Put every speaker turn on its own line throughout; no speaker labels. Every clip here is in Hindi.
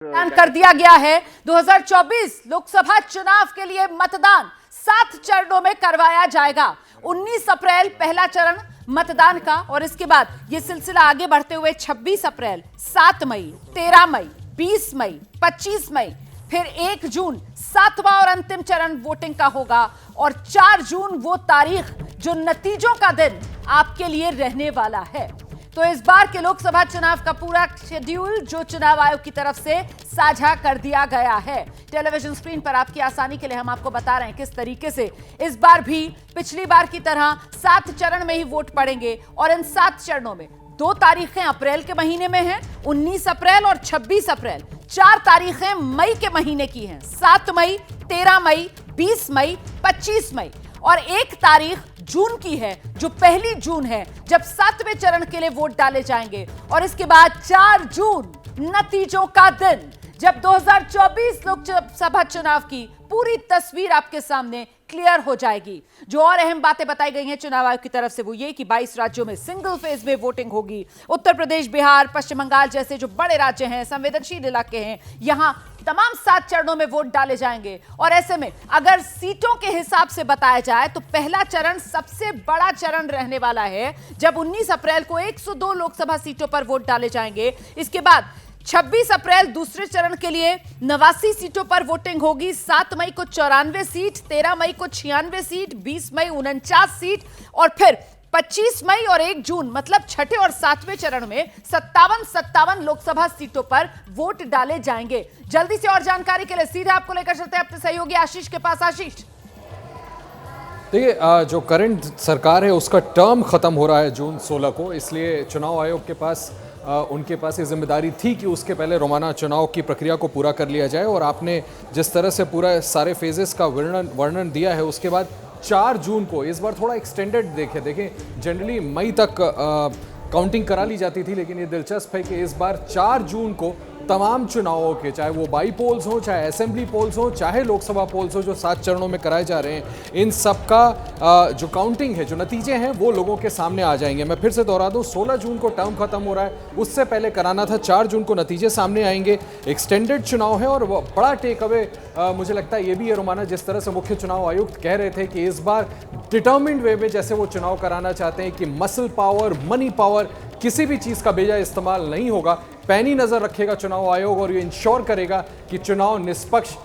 ऐलान कर दिया गया है। 2024 लोकसभा चुनाव के लिए मतदान 7 चरणों में करवाया जाएगा। 19 अप्रैल पहला चरण मतदान का और इसके बाद यह सिलसिला आगे बढ़ते हुए 26 अप्रैल, 7 मई, 13 मई, 20 मई, 25 मई, फिर 1 जून 7वां और अंतिम चरण वोटिंग का होगा और 4 जून वो तारीख जो नतीजों का दिन आपके लिए रहने वाला है। तो इस बार के लोकसभा चुनाव का पूरा शेड्यूल जो चुनाव आयोग की तरफ से साझा कर दिया गया है, टेलीविजन स्क्रीन पर आपकी आसानी के लिए हम आपको बता रहे हैं किस तरीके से इस बार भी पिछली बार की तरह 7 चरण में ही वोट पड़ेंगे और इन 7 चरणों में 2 तारीखें अप्रैल के महीने में हैं, 19 अप्रैल और 26 अप्रैल। 4 तारीखें मई के महीने की हैं, 7 मई, 13 मई, 20 मई, 25 मई और 1 तारीख जून की है जो पहली जून है जब 7वें चरण के लिए वोट डाले जाएंगे और इसके बाद 4 जून नतीजों का दिन जब 2024 लोकसभा चुनाव की पूरी तस्वीर आपके सामने क्लियर हो जाएगी। जो और अहम बातें बताई गई हैं चुनाव आयोग की तरफ से वो ये कि 22 राज्यों में सिंगल फेज में वोटिंग होगी। उत्तर प्रदेश, बिहार, पश्चिम बंगाल जैसे जो बड़े राज्य हैं, संवेदनशील इलाके हैं, यहां तमाम 7 चरणों में वोट डाले जाएंगे और ऐसे में अगर सीटों के हिसाब से बताया जाए तो पहला चरण सबसे बड़ा चरण रहने वाला है जब 19 अप्रैल को 102 लोकसभा सीटों पर वोट डाले जाएंगे। इसके बाद 26 अप्रैल दूसरे चरण के लिए 89 सीटों पर वोटिंग होगी। 7 मई को 94 सीट, 13 मई को 96 सीट, 20 मई 49 सीट और फिर 25 मई और 1 जून मतलब छठे और 7वें चरण में 57 लोकसभा सीटों पर वोट डाले जाएंगे। जल्दी से और जानकारी के लिए सीधे आपको लेकर चलते हैं अपने सहयोगी आशीष के पास। आशीष,
देखिए, जो करंट सरकार है उसका टर्म खत्म हो रहा है जून 16 को, इसलिए चुनाव आयोग के पास उनके पास ये जिम्मेदारी थी कि उसके पहले रोमाना चुनाव की प्रक्रिया को पूरा कर लिया जाए और आपने जिस तरह से पूरा सारे फेजेस का वर्णन दिया है उसके बाद 4 जून को इस बार थोड़ा एक्सटेंडेड देखें जनरली मई तक काउंटिंग करा ली जाती थी, लेकिन ये दिलचस्प है कि इस बार 4 जून को तमाम चुनावों के, चाहे वो बाई पोल्स हो, चाहे असेंबली पोल्स हो, चाहे लोकसभा पोल्स हो, जो 7 चरणों में कराए जा रहे हैं, इन सब का जो काउंटिंग है, जो नतीजे हैं वो लोगों के सामने आ जाएंगे। मैं फिर से दोहरा दूं, 16 जून को टर्म खत्म हो रहा है, उससे पहले कराना था, 4 जून को नतीजे सामने आएंगे। एक्सटेंडेड चुनाव है और बड़ा टेक अवे मुझे लगता है ये भी है रोमाना, जिस तरह से मुख्य चुनाव आयुक्त कह रहे थे कि इस बार डिटर्मिन्ड वे में जैसे वो चुनाव कराना चाहते हैं कि मसल पावर, मनी पावर, किसी भी चीज़ का बेजा इस्तेमाल नहीं होगा। पैनी नज़र रखेगा चुनाव आयोग और ये इंश्योर करेगा कि चुनाव निष्पक्ष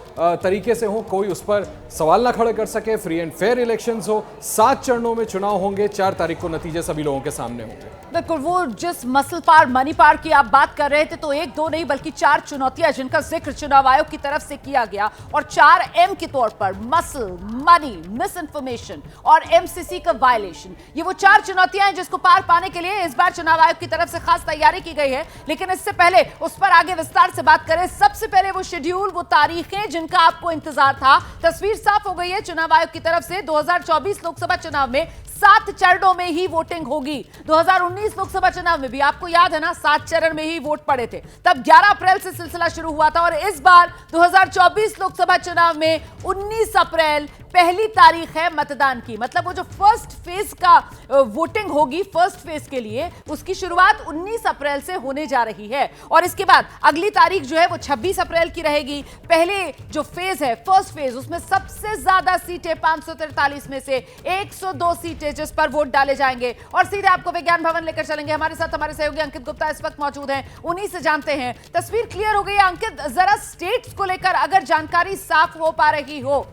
तरीके से हो, कोई उस पर सवाल ना खड़े कर सके, फ्री एंड फेयर इलेक्शंस हो। 7 चरणों में चुनाव होंगे, 4 तारीख को नतीजे सभी लोगों के सामने होंगे।
बिल्कुल, वो जिस मसल पावर, मनी पावर की आप बात कर रहे थे तो 1 2 नहीं बल्कि 4 चुनौतियां जिनका जिक्र चुनाव आयोग की तरफ से किया गया और 4 M के तौर पर मसल, मनी, मिस इन्फॉर्मेशन और MCC का वायलेशन, ये वो 4 चुनौतियां हैं जिसको पार पाने के लिए इस बार चुनाव आयोग की तरफ से खास तैयारी की गई है। लेकिन इससे पहले उस पर आगे विस्तार से बात करें, सबसे पहले वो शेड्यूल, वो तारीखें जिनका आपको इंतजार था। तस्वीर साफ हो गई है चुनाव आयोग की तरफ से। 2024 लोकसभा चुनाव में 7 चरणों में ही वोटिंग होगी। 2019 लोकसभा चुनाव में भी आपको याद है ना, 7 चरण में ही वोट पड़े थे, तब 11 अप्रैल से सिलसिला शुरू हुआ था और इस बार 2024 लोकसभा चुनाव में 19 अप्रैल पहली तारीख है मतदान की। मतलब वो जो फर्स्ट फेज का वोटिंग होगी, फर्स्ट फेज के लिए उसकी शुरुआत 19 अप्रैल से होने जा रही है और इसके बाद अगली तारीख जो है वो 26 अप्रैल की रहेगी। पहले जो फेज है, फर्स्ट फेज, उसमें सबसे ज्यादा सीटें 543 में से 102 सीटें जिस पर वोट डाले जाएंगे और सीधे आपको विज्ञान भवन लेकर चलेंगे। हमारे साथ हमारे सहयोगी अंकित गुप्ता इस वक्त मौजूद हैं, उन्हीं से जानते हैं। तस्वीर क्लियर हो गई है अंकित, जरा स्टेट्स को लेकर अगर जानकारी साफ हो पा रही हो।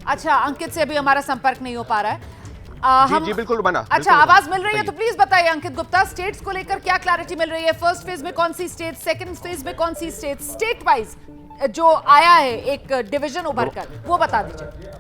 अच्छा, अंकित से अभी हमारा संपर्क नहीं हो पा रहा है।
जी बिल्कुल बना।
अच्छा, आवाज मिल रही है तो प्लीज बताइए अंकित गुप्ता, स्टेट्स को लेकर क्या क्लैरिटी मिल रही है? फर्स्ट फेज में कौन सी स्टेट, सेकंड फेज में कौन सी स्टेट, स्टेट वाइज जो आया है एक डिवीजन उभर कर, वो बता दीजिए।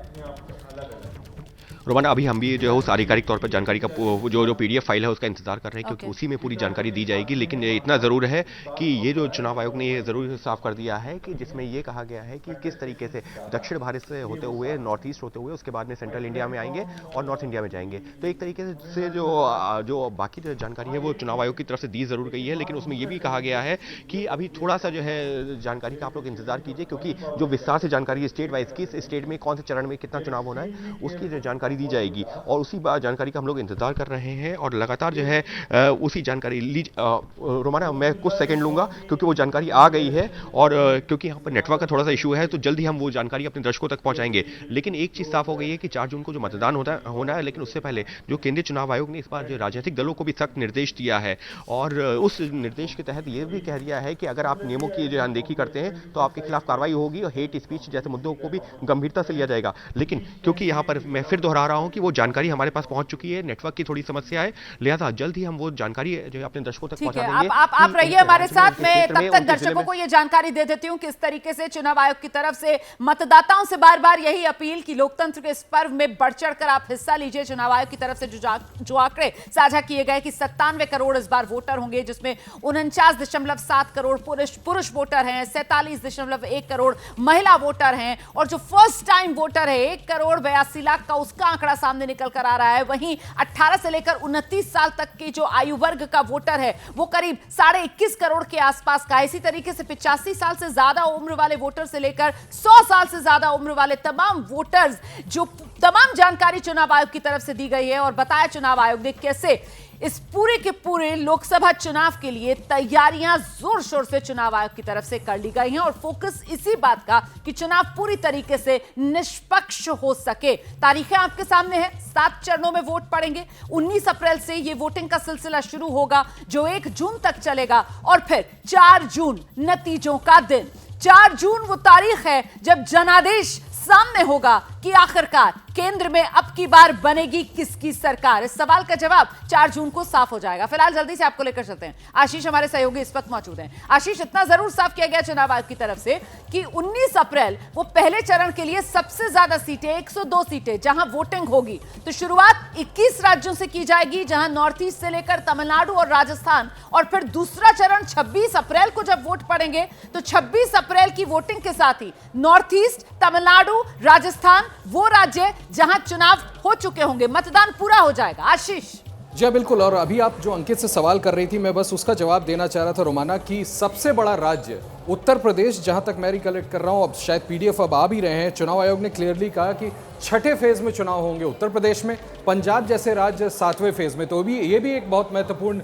रोमाना, अभी हम भी जो है उस आधिकारिक तौर पर जानकारी का जो PDF फाइल है उसका इंतजार कर रहे हैं, क्योंकि उसी में पूरी जानकारी दी जाएगी। लेकिन इतना ज़रूर है कि ये जो चुनाव आयोग ने ये ज़रूर साफ कर दिया है कि जिसमें ये कहा गया है कि किस तरीके से दक्षिण भारत से होते हुए, नॉर्थ ईस्ट होते हुए, उसके बाद में सेंट्रल इंडिया में आएंगे और नॉर्थ इंडिया में जाएंगे। तो एक तरीके से जो बाकी जो जानकारी है वो चुनाव आयोग की तरफ से दी ज़रूर गई है, लेकिन उसमें ये भी कहा गया है कि अभी थोड़ा सा जो है जानकारी का आप लोग इंतजार कीजिए, क्योंकि जो विस्तार से जानकारी स्टेट वाइज, किस स्टेट में कौन से चरण में कितना चुनाव होना है, उसकी जो जानकारी जानकारी दी जाएगी और उसी जानकारी का हम लोग इंतजार कर रहे हैं और लगातार जो है उसी जानकारी रोमाना मैं कुछ सेकंड लूंगा क्योंकि वो जानकारी आ गई है और क्योंकि यहाँ पर नेटवर्क का थोड़ा सा इशू है तो जल्दी हम वो जानकारी अपने दर्शकों तक पहुंचाएंगे। लेकिन एक चीज साफ हो गई है कि 4 जून को जो मतदान होना है, लेकिन उससे पहले जो केंद्रीय चुनाव आयोग ने इस बार जो राजनीतिक दलों को भी सख्त निर्देश दिया है और उस निर्देश के तहत ये भी कह दिया है कि अगर आप नियमों की जो अनदेखी करते हैं तो आपके खिलाफ कार्रवाई होगी और हेट स्पीच जैसे मुद्दों को भी गंभीरता से लिया जाएगा। लेकिन क्योंकि यहाँ पर मैं फिर दोहरा रहा हूँ कि वो जानकारी हमारे पास पहुंच चुकी है, नेटवर्क की थोड़ी समस्या है, लिहाजा जल्द ही हम वो जानकारी जो है अपने दर्शकों तक पहुंचा देंगे।
आप रहिए हमारे साथ, मैं तब तक दर्शकों को ये जानकारी दे देती हूँ किस तरीके से चुनाव आयोग की तरफ से मतदाताओं से बार बार यही अपील की लोकतंत्र के इस पर्व में बढ़ चढ़कर आप हिस्सा लीजिए। चुनाव आयोग की तरफ से जो आंकड़े साझा किए गए कि 97 करोड़ इस बार वोटर होंगे, जिसमें 49.7 करोड़ पुरुष वोटर हैं, 47.1 करोड़ महिला वोटर हैं और जो फर्स्ट टाइम वोटर है 1 करोड़ 82 लाख का उसका आंकड़ा सामने निकल कर आ रहा है। वहीं 18 से लेकर 29 साल तक की जो आयु वर्ग का वोटर है वो करीब 21.5 करोड़ के आसपास का है। इसी तरीके से 85 साल से ज्यादा उम्र वाले वोटर से लेकर 100 साल से ज्यादा उम्र वाले तमाम वोटर्स, जो तमाम जानकारी चुनाव आयोग की तरफ से दी गई है और बताया चुनाव आयोग ने कैसे इस पूरे के पूरे लोकसभा चुनाव के लिए तैयारियां जोर शोर से चुनाव आयोग की तरफ से कर ली गई हैं और फोकस इसी बात का कि चुनाव पूरी तरीके से निष्पक्ष हो सके। तारीखें आपके सामने हैं, 7 चरणों में वोट पड़ेंगे। 19 अप्रैल से ये वोटिंग का सिलसिला शुरू होगा जो 1 जून तक चलेगा और फिर 4 जून नतीजों का दिन। 4 जून वो तारीख है जब जनादेश सामने होगा कि आखिरकार केंद्र में अब की बार बनेगी किसकी सरकार। इस सवाल का जवाब 4 जून को साफ हो जाएगा। फिलहाल जल्दी से आपको लेकर चलते हैं, आशीष हमारे सहयोगी इस वक्त मौजूद हैं। आशीष, इतना जरूर साफ किया गया चुनाव आयोग की तरफ से कि 19 अप्रैल वो पहले चरण के लिए सबसे ज्यादा सीटें 102 सीटें जहां वोटिंग होगी, तो शुरुआत 21 राज्यों से की जाएगी जहां नॉर्थ ईस्ट से लेकर तमिलनाडु और राजस्थान, और फिर दूसरा चरण 26 अप्रैल को जब वोट पड़ेंगे तो 26 अप्रैल की वोटिंग के साथ ही नॉर्थ ईस्ट, तमिलनाडु, राजस्थान वो राज्य जहां चुनाव हो चुके होंगे, मतदान पूरा हो जाएगा। आशीष
जी बिल्कुल, और अभी आप जो अंकित से सवाल कर रही थी मैं बस उसका जवाब देना चाह रहा था रोमाना कि सबसे बड़ा राज्य उत्तर प्रदेश, जहां तक मैं रिकलेक्ट कर रहा हूं, अब शायद पीडीएफ अब आ भी रहे हैं, चुनाव आयोग ने क्लियरली कहा कि 6ठे फेज में चुनाव होंगे उत्तर प्रदेश में, पंजाब जैसे राज्य 7वें फेज में। तो ये भी एक बहुत महत्वपूर्ण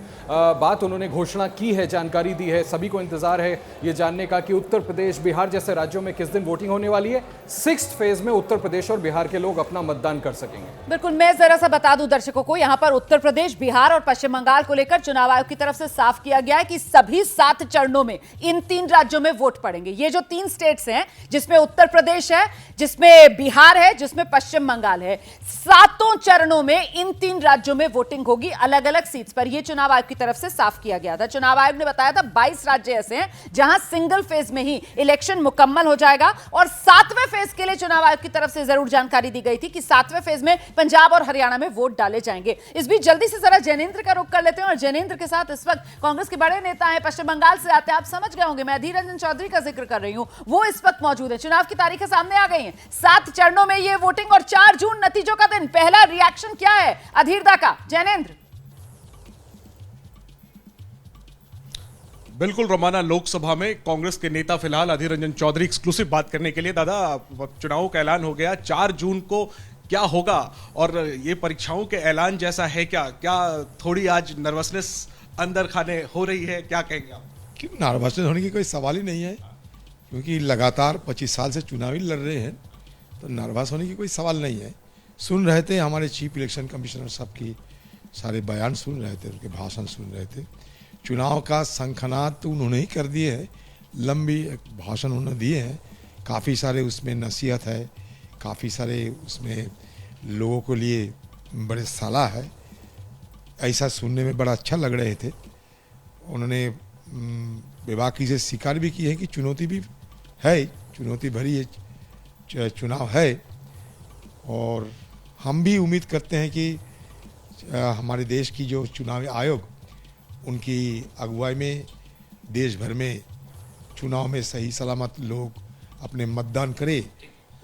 बात उन्होंने घोषणा की है, जानकारी दी है। सभी को इंतजार है ये जानने का कि उत्तर प्रदेश, बिहार जैसे राज्यों में किस दिन वोटिंग होने वाली है। 6th फेज में उत्तर प्रदेश और बिहार के लोग अपना मतदान कर सकेंगे।
बिल्कुल, मैं जरा सा बता दूं दर्शकों को, यहां पर उत्तर प्रदेश, बिहार और पश्चिम बंगाल को लेकर चुनाव आयोग की तरफ से साफ किया गया है कि सभी 7 चरणों में इन 3 राज्यों में वोट पड़ेंगे। ये जो 3 स्टेट्स हैं, जिसमें उत्तर प्रदेश है, जिसमें बिहार है, जिसमें पश्चिम बंगाल है, 7 चरणों में इन 3 राज्यों में वोटिंग होगी अलग अलग सीट्स पर। यह चुनाव आयोग की तरफ से साफ किया गया था। चुनाव आयोग ने बताया था 22 राज्य ऐसे हैं जहां सिंगल फेज में ही इलेक्शन मुकम्मल हो जाएगा और 7वें फेज के लिए चुनाव आयोग की तरफ से जरूर जानकारी दी गई थी कि 7वें फेज में पंजाब और हरियाणा में वोट डाले जाएंगे। इस बीच जल्दी से जरा जैनेंद्र का रुख कर लेते हैं और जैनेंद्र के साथ इस वक्त कांग्रेस के बड़े नेता हैं, पश्चिम बंगाल से आते हैं, आप समझ गए होंगे मैं अधीर रंजन चौधरी का जिक्र कर रही हूं, वो इस वक्त मौजूद है। चुनाव की तारीखें सामने आ गई हैं, 7 चरणों में ये वोटिंग और 4 जून नतीजों का दिन। पहला रिएक्शन क्या है अधीरदा का, जैनेंद्र?
बिल्कुल रोमाना, लोकसभा में कांग्रेस के नेता फिलहाल अधीर रंजन चौधरी एक्सक्लूसिव बात करने के लिए। दादा, चुनाव का ऐलान हो गया, 4 जून को क्या होगा और ये परीक्षाओं के ऐलान जैसा है क्या थोड़ी आज नर्वसनेस अंदर खाने हो रही है, क्या कहेंगे आप?
क्यों नर्वसनेस होने की कोई सवाल ही नहीं है, क्योंकि लगातार 25 साल से चुनाव ही लड़ रहे हैं, तो नर्वस होने की कोई सवाल नहीं है। सुन रहे थे हमारे चीफ इलेक्शन कमिश्नर साहब की सारे बयान सुन रहे थे, उनके भाषण सुन रहे थे। चुनाव का शंखनाद तो उन्होंने ही कर दिए है, लंबी भाषण उन्होंने दिए हैं, काफ़ी सारे उसमें नसीहत है, काफ़ी सारे उसमें लोगों के लिए बड़े सलाह है। ऐसा सुनने में बड़ा अच्छा लग रहे थे। उन्होंने बेबाकी से स्वीकार भी की है कि चुनौती भी है, चुनौती भरी ये चुनाव है, और हम भी उम्मीद करते हैं कि हमारे देश की जो चुनाव आयोग, उनकी अगुवाई में देश भर में चुनाव में सही सलामत लोग अपने मतदान करें।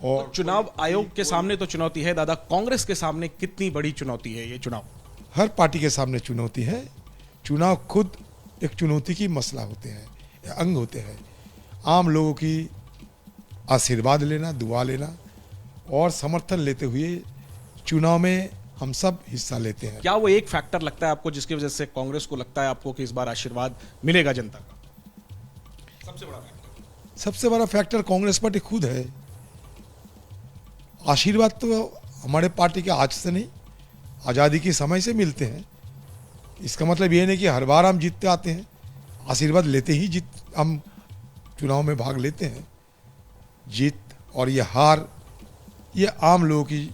और
चुनाव आयोग के सामने तो चुनौती है दादा, कांग्रेस के सामने कितनी बड़ी चुनौती है ये चुनाव?
हर पार्टी के सामने चुनौती है। चुनाव खुद एक चुनौती की मसला होते हैं, अंग होते हैं। आम लोगों की आशीर्वाद लेना, दुआ लेना और समर्थन लेते हुए चुनाव में हम सब हिस्सा लेते हैं।
क्या वो एक फैक्टर लगता है आपको जिसकी वजह से कांग्रेस को लगता है आपको कि इस बार आशीर्वाद मिलेगा जनता का? सबसे बड़ा फैक्टर?
सबसे बड़ा फैक्टर कांग्रेस पार्टी खुद है। आशीर्वाद तो हमारे पार्टी के आज से नहीं, आज़ादी के समय से मिलते हैं। इसका मतलब ये नहीं कि हर बार हम जीतते आते हैं, आशीर्वाद लेते ही हम चुनाव में भाग लेते हैं। जीत और ये हार ये आम लोगों की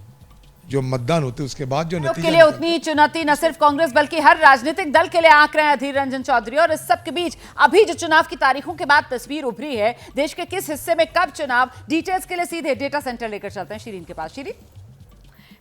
जो मतदान होते हैं उसके बाद जो
के
नतीजा
लिए उतनी चुनौती न सिर्फ कांग्रेस बल्कि हर राजनीतिक दल के लिए आंक रहे हैं अधीर रंजन चौधरी। और इस सब के बीच अभी जो चुनाव की तारीखों के बाद तस्वीर उभरी है, देश के किस हिस्से में कब चुनाव, डिटेल्स के लिए सीधे डेटा सेंटर लेकर चलते हैं शिरीन के पास। शिरीन,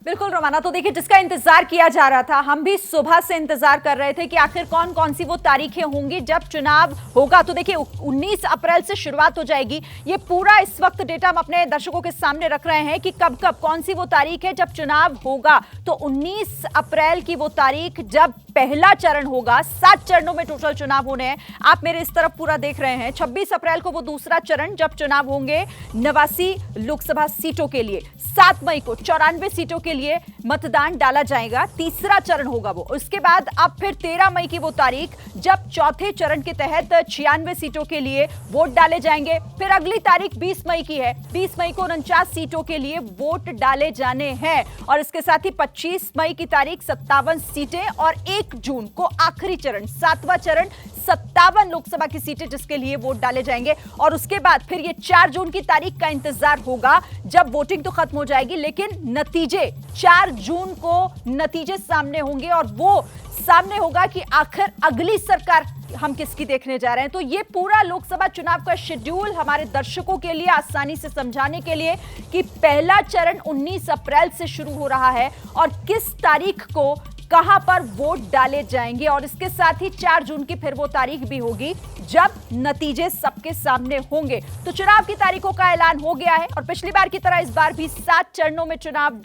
बिल्कुल रोमाना, तो देखिए जिसका इंतजार किया जा रहा था, हम भी सुबह से इंतजार कर रहे थे कि आखिर कौन कौन सी वो तारीखें होंगी जब चुनाव होगा। तो देखिए 19 अप्रैल से शुरुआत हो जाएगी। ये पूरा इस वक्त डेटा हम अपने दर्शकों के सामने रख रहे हैं कि कब कब कौन सी वो तारीख है जब चुनाव होगा। तो 19 अप्रैल की वो तारीख जब पहला चरण होगा। 7 चरणों में टोटल चुनाव होने हैं। आप मेरे इस तरफ पूरा देख रहे हैं। 26 अप्रैल को वो दूसरा चरण जब चुनाव होंगे 89 लोकसभा सीटों के लिए। 7 मई को 94 सीटों के लिए मतदान डाला जाएगा, तीसरा चरण होगा वो। उसके बाद अब फिर 13 मई की वो तारीख जब चौथे चरण के तहत 96 सीटों के लिए वोट डाले जाएंगे। फिर अगली तारीख 20 मई की है। 20 मई को 49 सीटों के लिए वोट डाले जाने हैं। और इसके साथ ही 25 मई की तारीख 57 सीटें और 1 जून को आखिरी चरण 7वां चरण 57 लोकसभा की सीटें जिसके लिए वोट डाले जाएंगे। और उसके बाद फिर ये 4 जून की तारीख का इंतजार होगा जब वोटिंग तो खत्म हो जाएगी लेकिन नतीजे 4 जून को नतीजे सामने होंगे और वो सामने होगा कि आखिर अगली सरकार हम किसकी देखने जा रहे हैं। तो ये पूरा लोकसभा चुनाव का शेड्यूल हमारे दर्शकों के लिए आसानी से समझाने के लिए कि पहला चरण 19 अप्रैल से शुरू हो रहा है और किस तारीख को कहां पर वोट डाले जाएंगे। और इसके साथ ही 4 जून की फिर वो तारीख भी होगी जब नतीजे सबके सामने होंगे। तो चुनाव की तारीखों का ऐलान हो गया है और पिछली बार की तरह इस बार भी 7 चरणों में चुनाव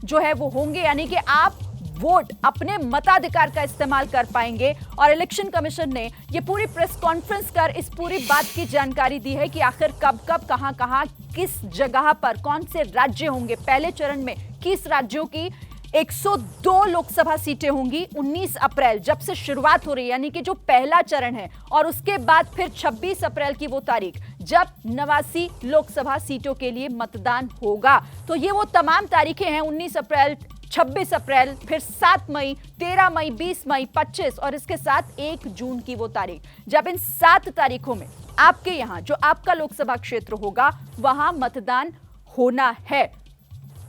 जो है वो होंगे, यानी कि आप वोट अपने मताधिकार का इस्तेमाल कर पाएंगे। और इलेक्शन कमीशन ने ये पूरी प्रेस कॉन्फ्रेंस कर इस पूरी बात की जानकारी दी है कि आखिर कब कब कहां किस जगह पर कौन से राज्य होंगे। पहले चरण में किस राज्यों की 102 लोकसभा सीटें होंगी 19 अप्रैल जब से शुरुआत हो रही है, यानी कि जो पहला चरण है। और उसके बाद फिर 26 अप्रैल की वो तारीख जब 89 लोकसभा सीटों के लिए मतदान होगा। तो ये वो तमाम तारीखें हैं 19 अप्रैल, 26 अप्रैल, फिर 7 मई, 13 मई, 20 मई, 25 और इसके साथ 1 जून की वो तारीख जब इन 7 तारीखों में आपके यहां जो आपका लोकसभा क्षेत्र होगा वहां मतदान होना है।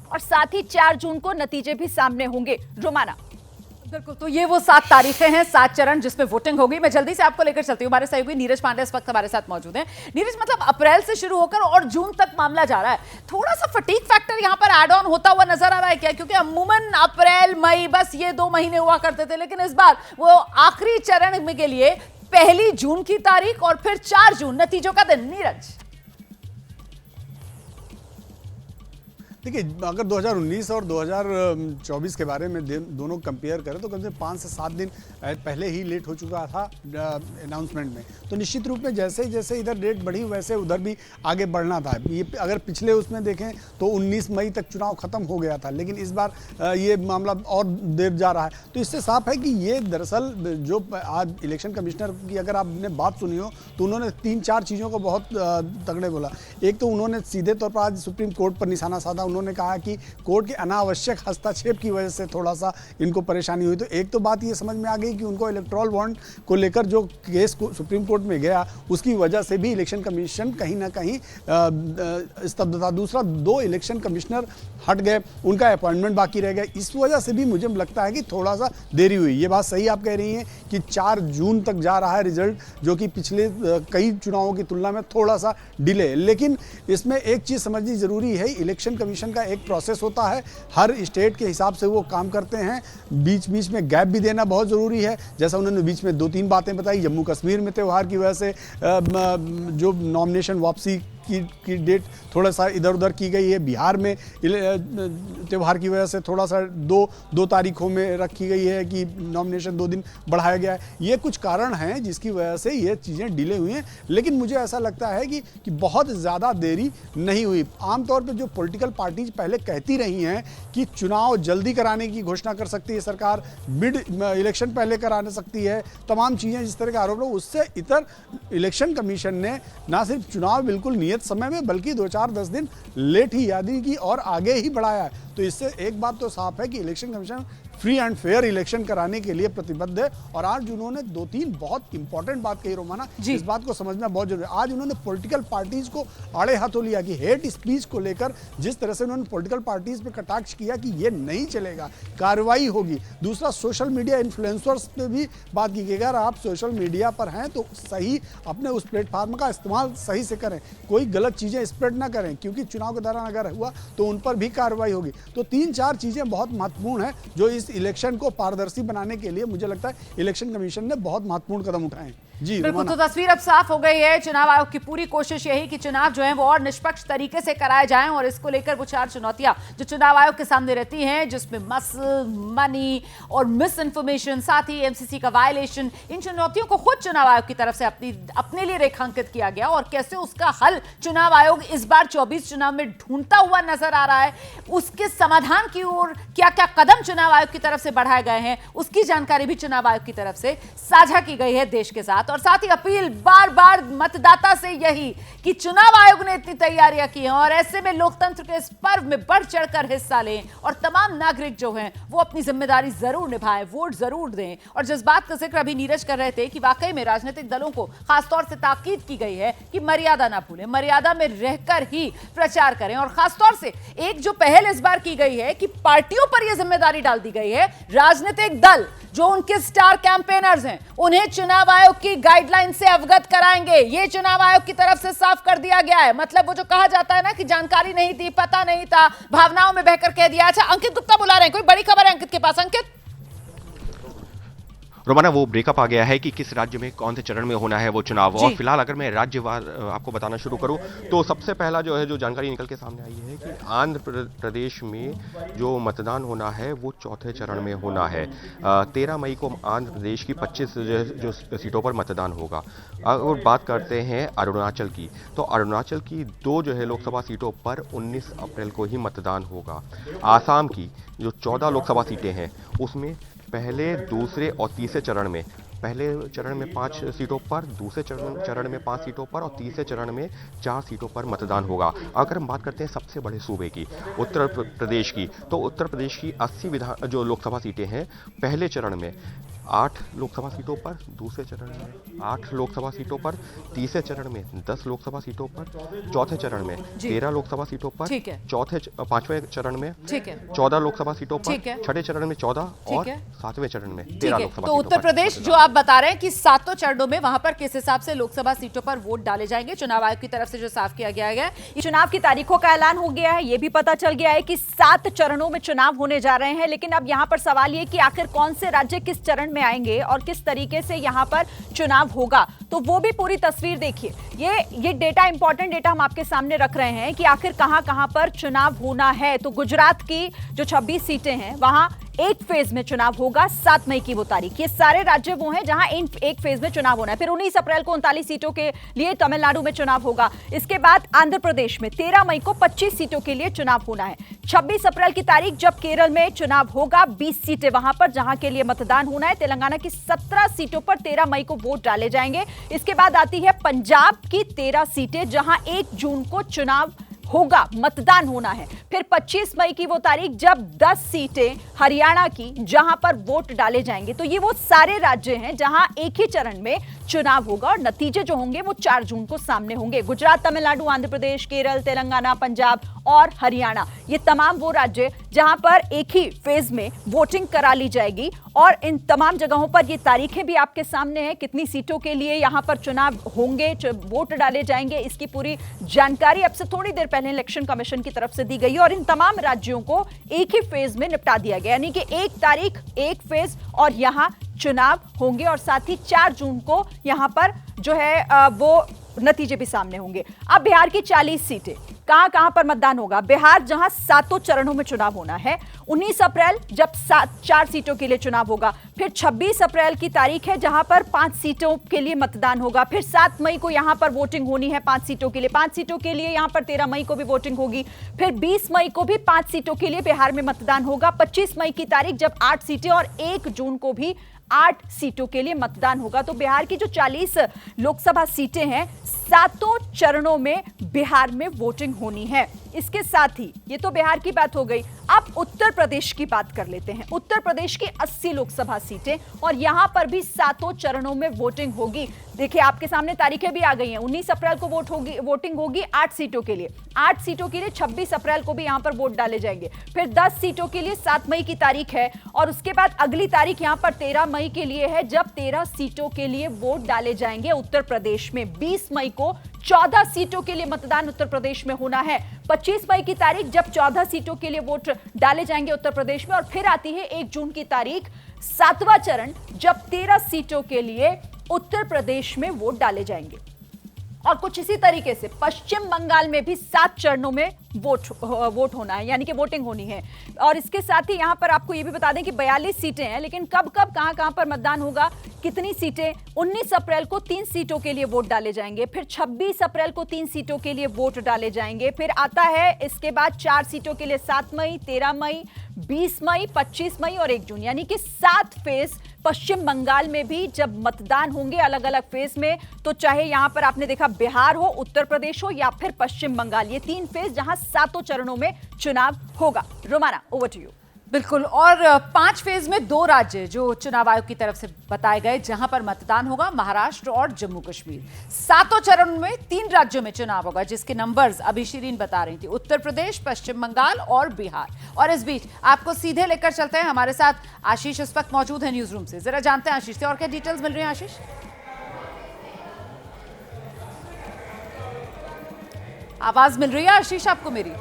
और साथ ही 4 जून को नतीजे भी सामने होंगे। रोमाना,
बिल्कुल, तो ये वो 7 तारीखें हैं, 7 चरण जिसमें वोटिंग होगी। मैं जल्दी से आपको लेकर चलती हूँ। हमारे सहयोगी नीरज पांडे इस वक्त हमारे साथ मौजूद हैं। नीरज, मतलब अप्रैल से शुरू होकर और जून तक मामला जा रहा है, थोड़ा सा फटीग फैक्टर यहाँ पर ऐड ऑन होता हुआ नजर आ रहा है क्या? क्योंकि अमूमन अप्रैल मई बस ये 2 महीने हुआ करते थे, लेकिन इस बार वो आखिरी चरण में के लिए 1 जून की तारीख और फिर 4 जून नतीजों का दिन। नीरज,
देखिए, अगर 2019 और 2024 के बारे में दोनों कंपेयर करें तो कम से कम 5 से 7 दिन पहले ही लेट हो चुका था अनाउंसमेंट में। तो निश्चित रूप में जैसे जैसे इधर डेट बढ़ी वैसे उधर भी आगे बढ़ना था। ये अगर पिछले उसमें देखें तो 19 मई तक चुनाव खत्म हो गया था, लेकिन इस बार ये मामला और देर जा रहा है। तो इससे साफ है कि ये दरअसल जो आज इलेक्शन कमिश्नर की अगर आपने बात सुनी हो तो उन्होंने 3-4 चीज़ों को बहुत तगड़े बोला। एक तो उन्होंने सीधे तौर पर आज सुप्रीम कोर्ट पर निशाना साधा। उन्होंने कहा कि कोर्ट के अनावश्यक हस्तक्षेप की वजह से थोड़ा सा इनको परेशानी हुई। तो एक तो बात ये समझ में आ गई कि उनको इलेक्टोरल बॉन्ड को लेकर जो केस सुप्रीम कोर्ट में गया उसकी वजह से भी इलेक्शन कमीशन कहीं ना कहीं स्तब्धता। दूसरा, 2 इलेक्शन कमिश्नर हट गए, उनका अपॉइंटमेंट बाकी रह गया। इस वजह से भी मुझे लगता है कि थोड़ा सा देरी हुई। ये बात सही आप कह रही हैं कि 4 जून तक जा रहा है रिजल्ट, जो कि पिछले कई चुनावों की तुलना में थोड़ा सा डिले। लेकिन इसमें एक चीज़ समझनी जरूरी है, इलेक्शन कमीशन का एक प्रोसेस होता है, हर स्टेट के हिसाब से वो काम करते हैं। बीच बीच में गैप भी देना बहुत ज़रूरी है। जैसा उन्होंने बीच में 2-3 बातें बताई, जम्मू कश्मीर में त्यौहार की वजह से जो नॉमिनेशन वापसी की डेट थोड़ा सा इधर उधर की गई है। बिहार में त्यौहार की वजह से थोड़ा सा दो तारीखों में रखी गई है कि नॉमिनेशन 2 दिन बढ़ाया गया है। ये कुछ कारण हैं जिसकी वजह से ये चीज़ें डिले हुई हैं, लेकिन मुझे ऐसा लगता है कि बहुत ज़्यादा देरी नहीं हुई। आमतौर पर जो पॉलिटिकल पार्टीज पहले कहती रही हैं कि चुनाव जल्दी कराने की घोषणा कर सकती है सरकार, मिड इलेक्शन पहले कराने सकती है, तमाम चीज़ें जिस तरह के आरोप है, उससे इतर इलेक्शन कमीशन ने ना सिर्फ चुनाव बिल्कुल नियत समय में बल्कि 2-4-10 दिन लेट ही यादी की और आगे ही बढ़ाया है। तो इससे एक बात तो साफ है कि election commission free and fair election कराने के लिए प्रतिबद्ध है। और आज उन्होंने 2-3 बहुत इंपॉर्टेंट बात कही रोमाना, इस बात को समझना बहुत जरूरी है। आज उन्होंने पॉलिटिकल पार्टीज को आड़े हाथों लिया कि हेट स्पीच को लेकर जिस तरह से उन्होंने पॉलिटिकल पार्टीज पे कटाक्ष किया कि ये नहीं चलेगा, कार्रवाई होगी। दूसरा, सोशल मीडिया इन्फ्लुएंसर्स पे भी बात की कि अगर आप सोशल मीडिया पर हैं तो सही अपने उस प्लेटफॉर्म का इस्तेमाल सही से करें, कोई गलत चीजें स्प्रेड ना करें, क्योंकि चुनाव के दौरान अगर हुआ तो उन पर भी कार्रवाई होगी। तो 3-4 चीजें बहुत महत्वपूर्ण है जो इस इलेक्शन को पारदर्शी बनाने के लिए मुझे लगता है इलेक्शन कमीशन ने बहुत महत्वपूर्ण कदम उठाए हैं। जी
बिल्कुल, तो तस्वीर अब साफ हो गई है। चुनाव आयोग की पूरी कोशिश यही कि चुनाव जो है वो और निष्पक्ष तरीके से कराए जाएं, और इसको लेकर वो 4 चुनौतियां जो चुनाव आयोग के सामने रहती हैं, जिसमें मसल, मनी और मिस इन्फॉर्मेशन, साथ ही एमसीसी का वायलेशन, इन चुनौतियों को खुद चुनाव आयोग की तरफ से अपने लिए रेखांकित किया गया और कैसे उसका हल चुनाव आयोग इस बार 24 चुनाव में ढूंढता हुआ नजर आ रहा है। उसके समाधान की ओर क्या क्या कदम चुनाव आयोग की तरफ से बढ़ाए गए हैं, उसकी जानकारी भी चुनाव आयोग की तरफ से साझा की गई है देश के साथ। और साथ ही अपील बार बार मतदाता से यही कि चुनाव आयोग ने इतनी तैयारियां की हैं और ऐसे में लोकतंत्र के इस पर्व में बढ़ चढ़कर हिस्सा लें और तमाम नागरिक जो हैं वो अपनी जिम्मेदारी जरूर निभाएं, वोट जरूर दें। और जिस बात का जिक्र अभी नीरज कर रहे थे कि वाकई में राजनीतिक दलों को खासतौर से ताकीद की गई है कि मर्यादा ना भूलें, मर्यादा में रहकर ही प्रचार करें। और खासतौर से एक जो पहल इस बार की गई है कि पार्टियों पर यह जिम्मेदारी डाल दी गई है, राजनीतिक दल जो उनके स्टार कैंपेनर्स हैं उन्हें चुनाव आयोग की गाइडलाइन से अवगत कराएंगे। ये चुनाव आयोग की तरफ से साफ कर दिया गया है। मतलब वो जो कहा जाता है ना कि जानकारी नहीं थी, पता नहीं था, भावनाओं में बहकर कह दिया। अच्छा, अंकित गुप्ता बुला रहे हैं, कोई बड़ी खबर है अंकित के पास? अंकित,
रोमाना, वो ब्रेकअप आ गया है कि किस राज्य में कौन से चरण में होना है वो चुनाव। और फिलहाल अगर मैं राज्यवार आपको बताना शुरू करूं तो सबसे पहला जो है जो जानकारी निकल के सामने आई है कि आंध्र प्रदेश में जो मतदान होना है वो 4थे चरण में होना है। 13 मई को आंध्र प्रदेश की 25 जो सीटों पर मतदान होगा। और बात करते हैं अरुणाचल की, तो अरुणाचल की 2 जो है लोकसभा सीटों पर 19 अप्रैल को ही मतदान होगा। आसाम की जो 14 लोकसभा सीटें हैं उसमें पहले, दूसरे और तीसरे चरण में, पहले चरण में 5 सीटों पर, दूसरे चरण में 5 सीटों पर और तीसरे चरण में 4 सीटों पर मतदान होगा। अगर हम बात करते हैं सबसे बड़े सूबे की, उत्तर प्रदेश की, तो उत्तर प्रदेश की 80 जो लोकसभा सीटें हैं, पहले चरण में 8 लोकसभा सीटों पर, दूसरे चरण में 8 लोकसभा सीटों पर, तीसरे चरण में 10 लोकसभा सीटों पर, चौथे चरण में 13 लोकसभा सीटों पर, पांचवें चरण में 14 लोकसभा सीटों पर, छठे चरण में 14 और 7वें चरण में 13 लोकसभा।
तो उत्तर प्रदेश जो आप बता रहे हैं कि 7 चरणों में वहां पर किस हिसाब से लोकसभा सीटों पर वोट डाले जाएंगे, चुनाव आयोग की तरफ से जो साफ किया गया है।
चुनाव की तारीखों का ऐलान हो गया है, यह भी पता चल गया है कि 7 चरणों में चुनाव होने जा रहे हैं। लेकिन अब यहां पर सवाल यह कि आखिर कौन से राज्य किस चरण में आएंगे और किस तरीके से यहां पर चुनाव होगा, तो वो भी पूरी तस्वीर देखिए। ये डेटा, इंपॉर्टेंट डेटा हम आपके सामने रख रहे हैं कि आखिर कहां पर चुनाव होना है। तो गुजरात की जो 26 सीटें हैं वहां एक फेज में चुनाव होगा, 7 मई की वो तारीख। ये सारे राज्य वो हैं जहां एक फेज में चुनाव होना है। फिर 19 अप्रैल को 39 सीटों के लिए तमिलनाडु में चुनाव होगा। इसके बाद आंध्र प्रदेश में 13 मई को 25 सीटों के लिए चुनाव होना है। 26 अप्रैल की तारीख जब केरल में चुनाव होगा, 20 सीटें वहां पर जहां के लिए मतदान होना है। तेलंगाना की 17 सीटों पर 13 मई को वोट डाले जाएंगे। इसके बाद आती है पंजाब की 13 सीटें जहां 1 जून को चुनाव होगा, मतदान होना है। फिर 25 मई की वो तारीख जब 10 सीटें हरियाणा की जहां पर वोट डाले जाएंगे। तो ये वो सारे राज्य हैं जहां एक ही चरण में चुनाव होगा और नतीजे जो होंगे वो 4 जून को सामने होंगे। गुजरात, तमिलनाडु, आंध्र प्रदेश, केरल, तेलंगाना, पंजाब और हरियाणा, ये तमाम वो राज्य जहां पर एक ही फेज में वोटिंग करा ली जाएगी। और इन तमाम जगहों पर ये तारीखें भी आपके सामने हैं, कितनी सीटों के लिए यहां पर चुनाव होंगे, वोट डाले जाएंगे, इसकी पूरी जानकारी अब से थोड़ी देर पहले इलेक्शन कमीशन की तरफ से दी गई है। और इन तमाम राज्यों को एक ही फेज में निपटा दिया गया, यानी कि 1 तारीख 1 फेज और यहां चुनाव होंगे। और साथ ही 4 जून को यहां पर जो है वो नतीजे भी सामने होंगे। अब बिहार की 40 सीटें, कहां कहां पर मतदान होगा? बिहार जहां 7 चरणों में चुनाव होना है, 19 अप्रैल जब 4 सीटों के लिए चुनाव होगा, फिर 26 अप्रैल की तारीख है जहां पर 5 सीटों के लिए मतदान होगा, फिर 7 मई को यहां पर वोटिंग होनी है 5 सीटों के लिए, 5 सीटों के लिए यहां पर 13 मई को भी वोटिंग होगी, फिर 20 मई को भी 5 सीटों के लिए बिहार में मतदान होगा, 25 मई की तारीख जब 8 सीटें और 1 जून को भी 8 सीटों के लिए मतदान होगा। तो बिहार की जो 40 लोकसभा सीटें हैं, 7 चरणों में बिहार में वोटिंग होनी है। इसके साथ ही ये तो बिहार की बात हो गई, अब उत्तर प्रदेश की बात कर लेते हैं। उत्तर प्रदेश की 80 लोकसभा सीटें और यहां पर भी 7 चरणों में वोटिंग होगी। देखिए आपके सामने तारीखें भी आ गई हैं। 19 अप्रैल को वोटिंग होगी 8 सीटों के लिए, 8 सीटों के लिए 26 अप्रैल को भी यहां पर वोट डाले जाएंगे, फिर 10 सीटों के लिए 7 मई की तारीख है और उसके बाद अगली तारीख यहां पर 13 मई के लिए है जब 13 सीटों के लिए वोट डाले जाएंगे उत्तर प्रदेश में। 20 मई को 14 सीटों के लिए मतदान उत्तर प्रदेश में होना है, 25 मई की तारीख जब 14 सीटों के लिए वोट डाले जाएंगे उत्तर प्रदेश में, और फिर आती है 1 जून की तारीख, 7वां चरण जब 13 सीटों के लिए उत्तर प्रदेश में वोट डाले जाएंगे। और कुछ इसी तरीके से पश्चिम बंगाल में भी 7 चरणों में वोट होना है, यानी कि वोटिंग होनी है। और इसके साथ ही यहां पर आपको यह भी बता दें कि 42 सीटें हैं, लेकिन कब कब कहां पर मतदान होगा, कितनी सीटें? 19 अप्रैल को 3 सीटों के लिए वोट डाले जाएंगे, फिर 26 अप्रैल को 3 सीटों के लिए वोट डाले जाएंगे, फिर आता है इसके बाद 4 सीटों के लिए 7 मई, 13 मई, 20 मई, 25 मई और 1 जून, यानी कि 7 फेज पश्चिम बंगाल में भी जब मतदान होंगे अलग अलग फेज में। तो चाहे यहां पर आपने देखा बिहार हो, उत्तर प्रदेश हो या फिर पश्चिम बंगाल, ये 3 फेज जहां 7 चरणों में चुनाव होगा। Romana, over to you.
बिल्कुल, और 5 फेज में 2 राज्य जो चुनाव आयोग की तरफ से बताए गए जहां पर मतदान होगा, महाराष्ट्र और जम्मू कश्मीर। 7 चरणों में 3 राज्यों में चुनाव होगा जिसके नंबर्स अभी शिरीन बता रही थी, उत्तर प्रदेश, पश्चिम बंगाल और बिहार। और इस बीच आपको सीधे लेकर चलते हैं, हमारे साथ आशीष इस वक्त मौजूद है न्यूज रूम से। जरा जानते हैं आशीष से और क्या डिटेल्स मिल रही है। आशीष, आवाज मिल रही है आशीष आपको मेरी?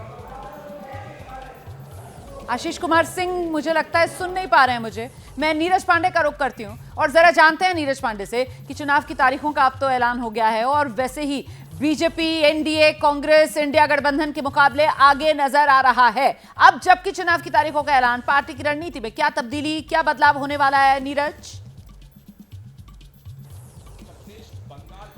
आशीष कुमार सिंह मुझे लगता है सुन नहीं पा रहे हैं मुझे। मैं नीरज पांडे का रुख करती हूं और जरा जानते हैं नीरज पांडे से कि चुनाव की तारीखों का अब तो ऐलान हो गया है और वैसे ही बीजेपी, एनडीए, कांग्रेस, इंडिया गठबंधन के मुकाबले आगे नजर आ रहा है। अब जबकि चुनाव की तारीखों का ऐलान, पार्टी की रणनीति में क्या तब्दीली, क्या बदलाव होने वाला है नीरज?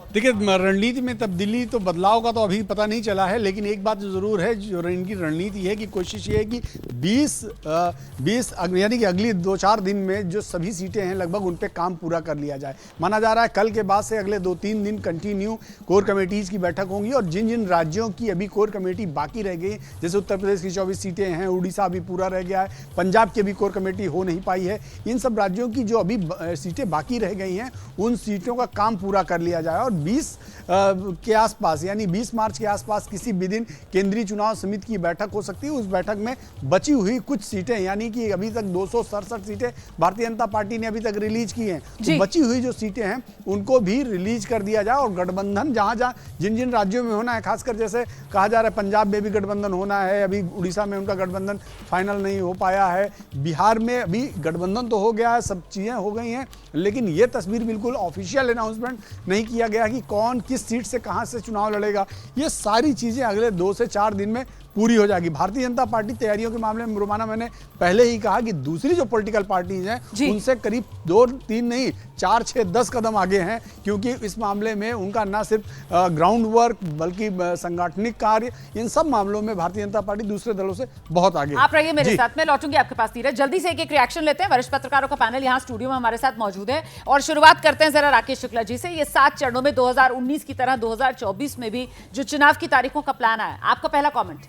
देखिए, रणनीति में तब्दीली तो बदलाव का तो अभी पता नहीं चला है, लेकिन एक बात जो ज़रूर है, जो इनकी रणनीति है कि कोशिश ये है कि 20 यानी कि अगली 2-4 दिन में जो सभी सीटें हैं लगभग उन पे काम पूरा कर लिया जाए। माना जा रहा है कल के बाद से अगले 2-3 दिन कंटिन्यू कोर कमेटीज़ की बैठक होंगी और जिन जिन राज्यों की अभी कोर कमेटी बाकी रह गई, जैसे उत्तर प्रदेश की 24 सीटें हैं, उड़ीसा अभी पूरा रह गया है, पंजाब की अभी कोर कमेटी हो नहीं पाई है, इन सब राज्यों की जो अभी सीटें बाकी रह गई हैं उन सीटों का काम पूरा कर लिया जाए। और 20 के आसपास यानी 20 मार्च के आसपास किसी भी दिन केंद्रीय चुनाव समिति की बैठक हो सकती है। उस बैठक में बची हुई कुछ सीटें, यानी कि अभी तक 267 सीटें भारतीय जनता पार्टी ने अभी तक रिलीज की हैं, तो बची हुई जो सीटें हैं उनको भी रिलीज कर दिया जाए। और गठबंधन जहां जिन जिन राज्यों में होना है, खासकर जैसे कहा जा रहा है पंजाब में भी गठबंधन होना है, अभी उड़ीसा में उनका गठबंधन फाइनल नहीं हो पाया है, बिहार में अभी गठबंधन तो हो गया है, सब चीज़ें हो गई हैं, लेकिन ये तस्वीर बिल्कुल ऑफिशियल अनाउंसमेंट नहीं किया गया कि कौन किस सीट से कहां से चुनाव लड़ेगा। ये सारी चीजें अगले 2 से 4 दिन में पूरी हो जाएगी। भारतीय जनता पार्टी तैयारियों के मामले में, रोमाना, मैंने पहले ही कहा कि दूसरी जो पॉलिटिकल पार्टीज हैं उनसे करीब 2-3 नहीं 4-6-10 कदम आगे हैं, क्योंकि इस मामले में उनका न सिर्फ ग्राउंड वर्क बल्कि संगठनिक कार्य, इन सब मामलों में भारतीय जनता पार्टी दूसरे दलों से बहुत आगे।
आप रहिए मेरे साथ, मैं लौटूंगी आपके पास नीरज। जल्दी से एक रिएक्शन लेते हैं, वरिष्ठ पत्रकारों का पैनल यहाँ स्टूडियो में हमारे साथ मौजूद है और शुरुआत करते हैं जरा राकेश शुक्ला जी से। ये 7 चरणों में 2019 की तरह 2024 में भी जो चुनाव की तारीखों का प्लान है, आपका पहला कॉमेंट?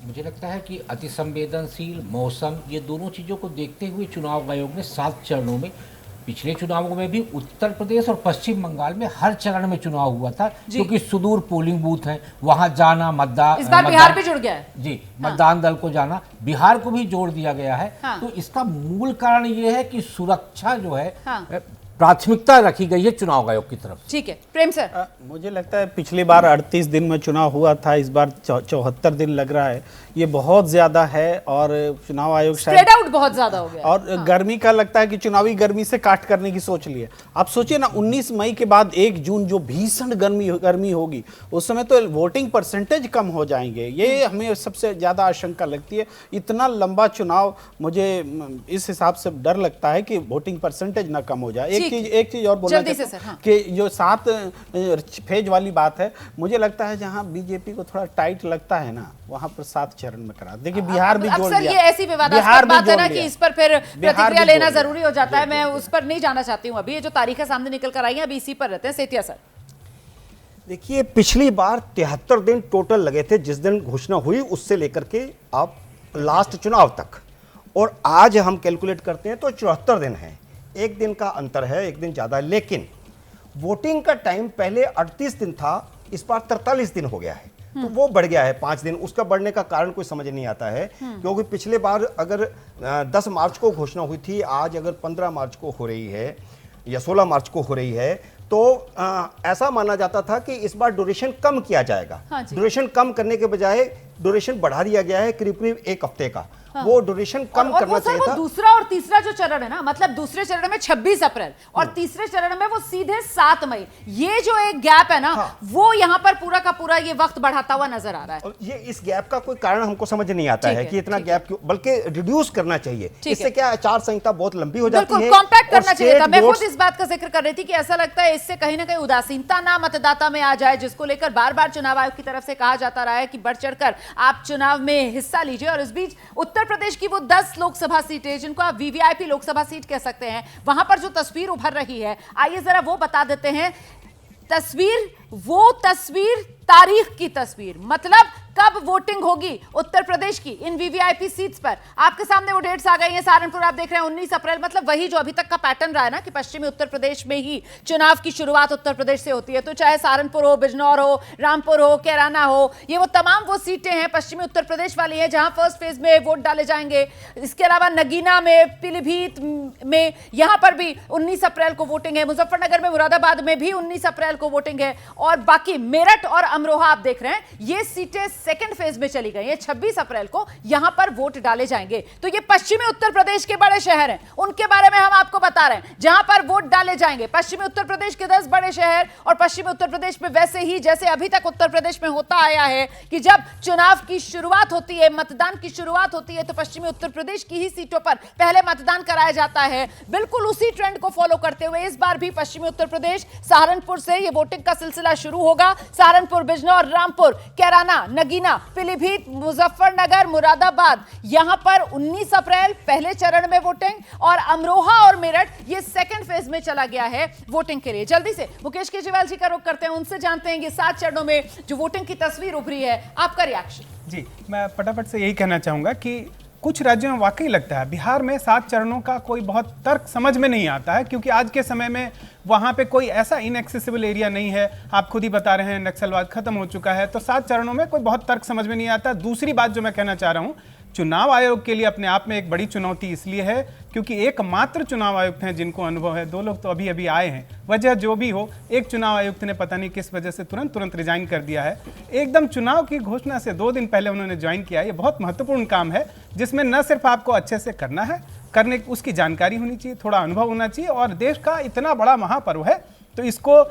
मुझे लगता है कि अति संवेदनशील मौसम, ये दोनों चीज़ों को देखते हुए चुनाव आयोग ने 7 चरणों में, पिछले चुनावों में भी उत्तर प्रदेश और पश्चिम बंगाल में हर चरण में चुनाव हुआ था, क्योंकि सुदूर पोलिंग बूथ है, वहां जाना,
इस बार बिहार भी जुड़ गया है
जी, मतदान दल को जाना, बिहार को भी जोड़ दिया गया है। तो इसका मूल कारण ये है कि सुरक्षा जो है प्राथमिकता रखी गई है चुनाव आयोग की तरफ से।
ठीक है प्रेम सर।
मुझे लगता है पिछली बार 38 दिन में चुनाव हुआ था, इस बार 74 दिन लग रहा है, ये बहुत ज्यादा है और चुनाव आयोग
स्प्रेड आउट बहुत ज्यादा हो गया
और गर्मी का लगता है कि चुनावी गर्मी से काट करने की सोच ली है। आप सोचिए ना 19 मई के बाद 1 जून जो भीषण गर्मी होगी, उस समय तो वोटिंग परसेंटेज कम हो जाएंगे, ये हमें सबसे ज्यादा आशंका लगती है। इतना लंबा चुनाव, मुझे इस हिसाब से डर लगता है कि वोटिंग परसेंटेज ना कम हो जाए। एक चीज और बोलना चाहता हूं कि जो 7 फेज वाली बात है, मुझे लगता है जहां बीजेपी को थोड़ा टाइट लगता है ना, वहां पर 7 चरण में करा। देखिए बिहार भी जोड़ लिया,
ये ऐसी विवादास्पद बात है ना कि इस पर फिर प्रतिक्रिया लेना जरूरी हो जाता है। मैं उस पर नहीं जाना चाहती हूं। अभी ये जो तारीखें सामने निकल कर आई हैं, अभी इसी पर रहते हैं। सेठिया सर,
देखिए पिछली बार 73 दिन टोटल लगे थे जिस दिन घोषणा हुई उससे लेकर के अब लास्ट चुनाव तक, और आज हम कैलकुलेट करते हैं तो 74 दिन है, 1 दिन का अंतर है, 1 दिन ज़्यादा है। लेकिन वोटिंग का टाइम पहले 38 दिन था, इस बार 43 दिन हो गया है, तो वो बढ़ गया है 5 दिन। उसका बढ़ने का कारण कोई समझ नहीं आता है, क्योंकि पिछले बार अगर 10 मार्च को घोषणा हुई थी, आज अगर 15 मार्च को हो रही है या 16 मार्च को हो रही है, तो ऐसा माना जाता था कि इस बार ड्यूरेशन कम किया जाएगा। ड्यूरेशन कम करने के बजाय ड्यूरेशन बढ़ा दिया गया है करीब करीब 1 हफ्ते का। वो ड्यूरेशन कम करना चाहिए था।
दूसरा और तीसरा जो चरण है ना, मतलब दूसरे चरण में 26 अप्रैल और तीसरे चरण में वो सीधे 7 मई, ये जो एक गैप है ना, वो यहाँ पर पूरा का पूरा ये वक्त बढ़ाता हुआ नजर आ रहा है।
ये इस गैप का कोई कारण हमको समझ नहीं आता है कि इतना गैप क्यों, बल्कि रिड्यूस करना चाहिए। इससे क्या आचार संहिता बहुत लंबी हो जाती है,
कॉम्पैक्ट करना चाहिए था। मैं खुद इस बात का जिक्र कर रही थी कि ऐसा लगता है इससे कहीं ना कहीं उदासीनता ना मतदाता में आ जाए, जिसको लेकर बार बार चुनाव आयोग की तरफ से कहा जाता रहा है कि बढ़ चढ़कर आप चुनाव में हिस्सा लीजिए। और इस बीच उत्तर प्रदेश की वो 10 लोकसभा सीटें जिनको आप वीवीआईपी लोकसभा सीट कह सकते हैं, वहां पर जो तस्वीर उभर रही है, आइए जरा वो बता देते हैं। तस्वीर तारीख की तस्वीर, मतलब कब वोटिंग होगी उत्तर प्रदेश की इन वीवीआईपी सीट्स पर। आपके सामने वो डेट्स आ गई हैं। सहारनपुर आप देख रहे हैं 19 अप्रैल, मतलब वही जो अभी तक का पैटर्न रहा है ना कि पश्चिमी उत्तर प्रदेश में ही चुनाव की शुरुआत उत्तर प्रदेश से होती है। तो चाहे सहारनपुर हो, बिजनौर हो, रामपुर हो, कैराना हो, ये वो तमाम वो सीटें हैं पश्चिमी उत्तर प्रदेश वाली हैं जहां फर्स्ट फेज में वोट डाले जाएंगे। इसके अलावा नगीना में, पीलीभीत में, यहां पर भी 19 अप्रैल को वोटिंग है। मुजफ्फरनगर में, मुरादाबाद में भी 19 अप्रैल को वोटिंग है। और बाकी मेरठ और अमरोहा आप देख रहे हैं, ये सीटें सेकंड फेज में चली गई हैं। 26 अप्रैल को यहां पर वोट डाले जाएंगे। तो ये पश्चिमी उत्तर प्रदेश के बड़े शहर हैं, उनके बारे में हम आपको बता रहे हैं जहां पर वोट डाले जाएंगे। पश्चिमी उत्तर प्रदेश के 10 बड़े शहर, और पश्चिमी उत्तर प्रदेश में वैसे ही जैसे अभी तक उत्तर प्रदेश में होता आया है कि जब चुनाव की शुरुआत होती है, मतदान की शुरुआत होती है, तो पश्चिमी उत्तर प्रदेश की ही सीटों पर पहले मतदान कराया जाता है। बिल्कुल उसी ट्रेंड को फॉलो करते हुए इस बार भी पश्चिमी उत्तर प्रदेश, सहारनपुर से ये वोटिंग का सिलसिला शुरू होगा। सहारनपुर, बिजनौर, रामपुर, कैराना, नगीना, पीलीभीत, मुजफ्फरनगर, मुरादाबाद, यहां पर 19 अप्रैल पहले चरण में वोटिंग, और अमरोहा और मेरठ ये सेकंड फेज में चला गया है वोटिंग के लिए। जल्दी से मुकेश केजरीवाल जी का रुख करते हैं, उनसे जानते हैं ये 7 चरणों में जो वोटिंग की तस्वीर उभरी है, आपका रिएक्शन।
जी, मैं फटाफट से यही कहना चाहूंगा कि कुछ राज्यों में वाकई लगता है बिहार में 7 चरणों का कोई बहुत तर्क समझ में नहीं आता है, क्योंकि आज के समय में वहाँ पे कोई ऐसा इनएक्सेसिबल एरिया नहीं है। आप खुद ही बता रहे हैं नक्सलवाद खत्म हो चुका है, तो 7 चरणों में कोई बहुत तर्क समझ में नहीं आता। दूसरी बात जो मैं कहना चाह रहा हूँ, चुनाव आयोग के लिए अपने आप में एक बड़ी चुनौती इसलिए है क्योंकि एकमात्र चुनाव आयुक्त हैं जिनको अनुभव है। 2 लोग तो अभी अभी आए हैं। वजह जो भी हो, एक चुनाव आयुक्त ने पता नहीं किस वजह से तुरंत रिजाइन कर दिया है। एकदम चुनाव की घोषणा से 2 दिन पहले उन्होंने ज्वाइन किया। ये बहुत महत्वपूर्ण काम है जिसमें न सिर्फ आपको अच्छे से करना है, करने उसकी जानकारी होनी चाहिए, थोड़ा अनुभव होना चाहिए, और देश का इतना बड़ा महापर्व है तो इसको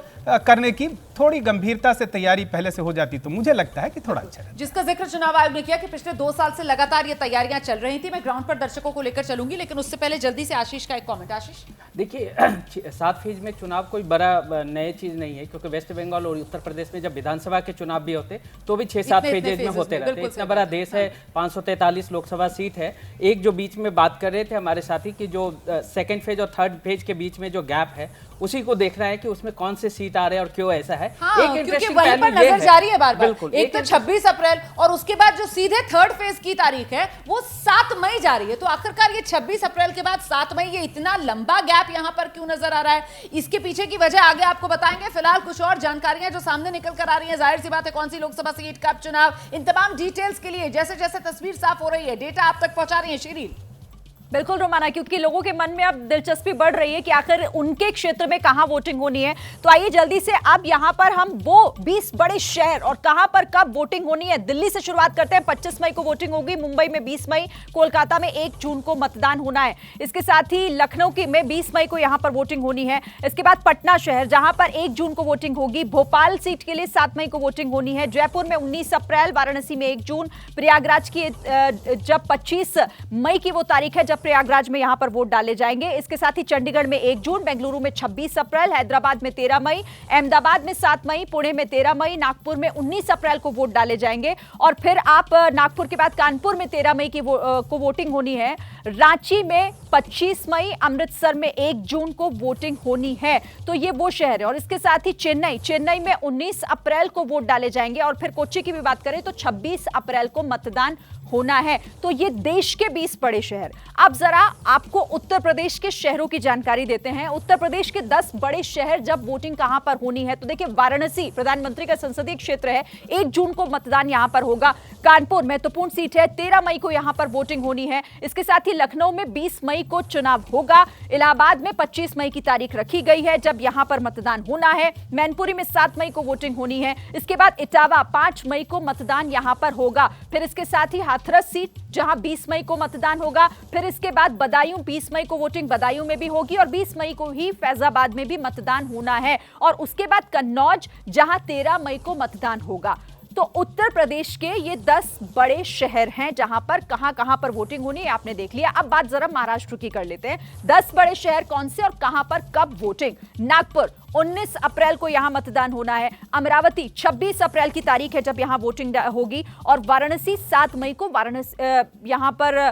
करने की थोड़ी गंभीरता से तैयारी पहले से हो जाती तो मुझे लगता है कि थोड़ा अच्छा है।
जिसका जिक्र चुनाव आयोग ने किया कि पिछले 2 साल से लगातार ये तैयारियां चल रही थी। मैं ग्राउंड पर दर्शकों को लेकर चलूंगी, लेकिन उससे पहले जल्दी से आशीष का एक कमेंट। आशीष,
देखिए 7 फेज में चुनाव कोई बड़ा नई चीज नहीं है, क्योंकि वेस्ट बंगाल और उत्तर प्रदेश में जब विधानसभा के चुनाव भी होते तो भी 6-7 फेजेज में होते रहते। इतना बड़ा देश है, 543 लोकसभा सीट है। एक जो बीच में बात कर रहे थे हमारे साथी की, जो सेकेंड फेज और थर्ड फेज के बीच में जो गैप है, उसी को देखना है कि उसमें कौन से सीट आ रहे हैं और क्यों ऐसा है।
हाँ, एक इंटरेस्टिंग पहलू ये नजर जारी है बार-बार। एक तो 26 अप्रैल और उसके बाद जो सीधे थर्ड फेज की तारीख है वो 7 मई जा रही है। तो आखिरकार ये 26 अप्रैल के बाद 7 मई, ये इतना लंबा गैप यहां पर क्यों नजर आ रहा है? इसके पीछे की वजह आगे आपको बताएंगे। फिलहाल कुछ और जानकारियां जो सामने निकल कर आ रही है, जाहिर सी बात है कौन सी लोकसभा सीट, कब चुनाव, इन तमाम डिटेल्स के लिए जैसे जैसे तस्वीर साफ हो रही है, डेटा आप तक पहुंचा रही है शीरील।
बिल्कुल रोमाना, क्योंकि लोगों के मन में अब दिलचस्पी बढ़ रही है कि आखिर उनके क्षेत्र में कहां वोटिंग होनी है। तो आइए जल्दी से अब यहां पर हम वो 20 बड़े शहर और कहां पर कब वोटिंग होनी है, दिल्ली से शुरुआत करते हैं। 25 मई को वोटिंग होगी, मुंबई में 20 मई, कोलकाता में 1 जून को मतदान होना है। इसके साथ ही लखनऊ की में 20 मई को यहां पर वोटिंग होनी है। इसके बाद पटना शहर जहां पर 1 जून को वोटिंग होगी, भोपाल सीट के लिए 7 मई को वोटिंग होनी है, जयपुर में 19 अप्रैल, वाराणसी में 1 जून, प्रयागराज की जब 25 मई की वो तारीख है जब प्रयागराज में यहां पर वोट डाले जाएंगे। इसके साथ ही चंडीगढ़ में 1 जून, बेंगलुरु में 26 अप्रैल, हैदराबाद में 13 मई, अहमदाबाद में 7 मई, पुणे में 13 मई, नागपुर में 19 अप्रैल को वोट डाले जाएंगे। और फिर आप नागपुर के बाद कानपुर में 13 मई की को वोटिंग होनी है, रांची में 25 मई, अमृतसर में 1 जून को वोटिंग होनी है। तो ये वो शहर है। और इसके साथ ही चेन्नई में 19 अप्रैल को वोट डाले जाएंगे। और फिर कोच्चि की भी बात करें तो 26 अप्रैल को मतदान होना है। तो ये देश के 20 बड़े शहर। अब जरा आपको उत्तर प्रदेश के शहरों की जानकारी देते हैं। उत्तर प्रदेश के 10 बड़े शहर जब वोटिंग कहां पर होनी है, तो देखिए वाराणसी प्रधानमंत्री का संसदीय क्षेत्र है, 1 जून को मतदान यहां पर होगा। कानपुर महत्वपूर्ण सीट है, 13 मई को यहां पर वोटिंग होनी है। इसके साथ ही लखनऊ में 20 मई को चुनाव होगा। इलाहाबाद में 25 मई की तारीख रखी गई है जब यहां पर मतदान होना है। मैनपुरी में 7 मई को वोटिंग होनी है। इसके बाद इटावा 5 मई को मतदान यहां पर होगा। फिर इसके साथ ही हाथरस सीट जहां 20 मई को मतदान होगा। फिर इसके बाद बदायूं 20 मई को वोटिंग बदायूं में भी होगी और 20 मई को ही फैजाबाद में भी मतदान होना है। और उसके बाद कन्नौज जहां 13 मई को मतदान होगा। तो उत्तर प्रदेश के ये 10 बड़े शहर हैं जहां पर कहां पर वोटिंग होनी है, आपने देख लिया। अब बात जरा महाराष्ट्र की कर लेते हैं। 10 बड़े शहर कौन से और कहां पर कब वोटिंग। नागपुर 19 अप्रैल को यहां मतदान होना है। अमरावती 26 अप्रैल की तारीख है जब यहां वोटिंग होगी। और वाराणसी 7 मई को यहां पर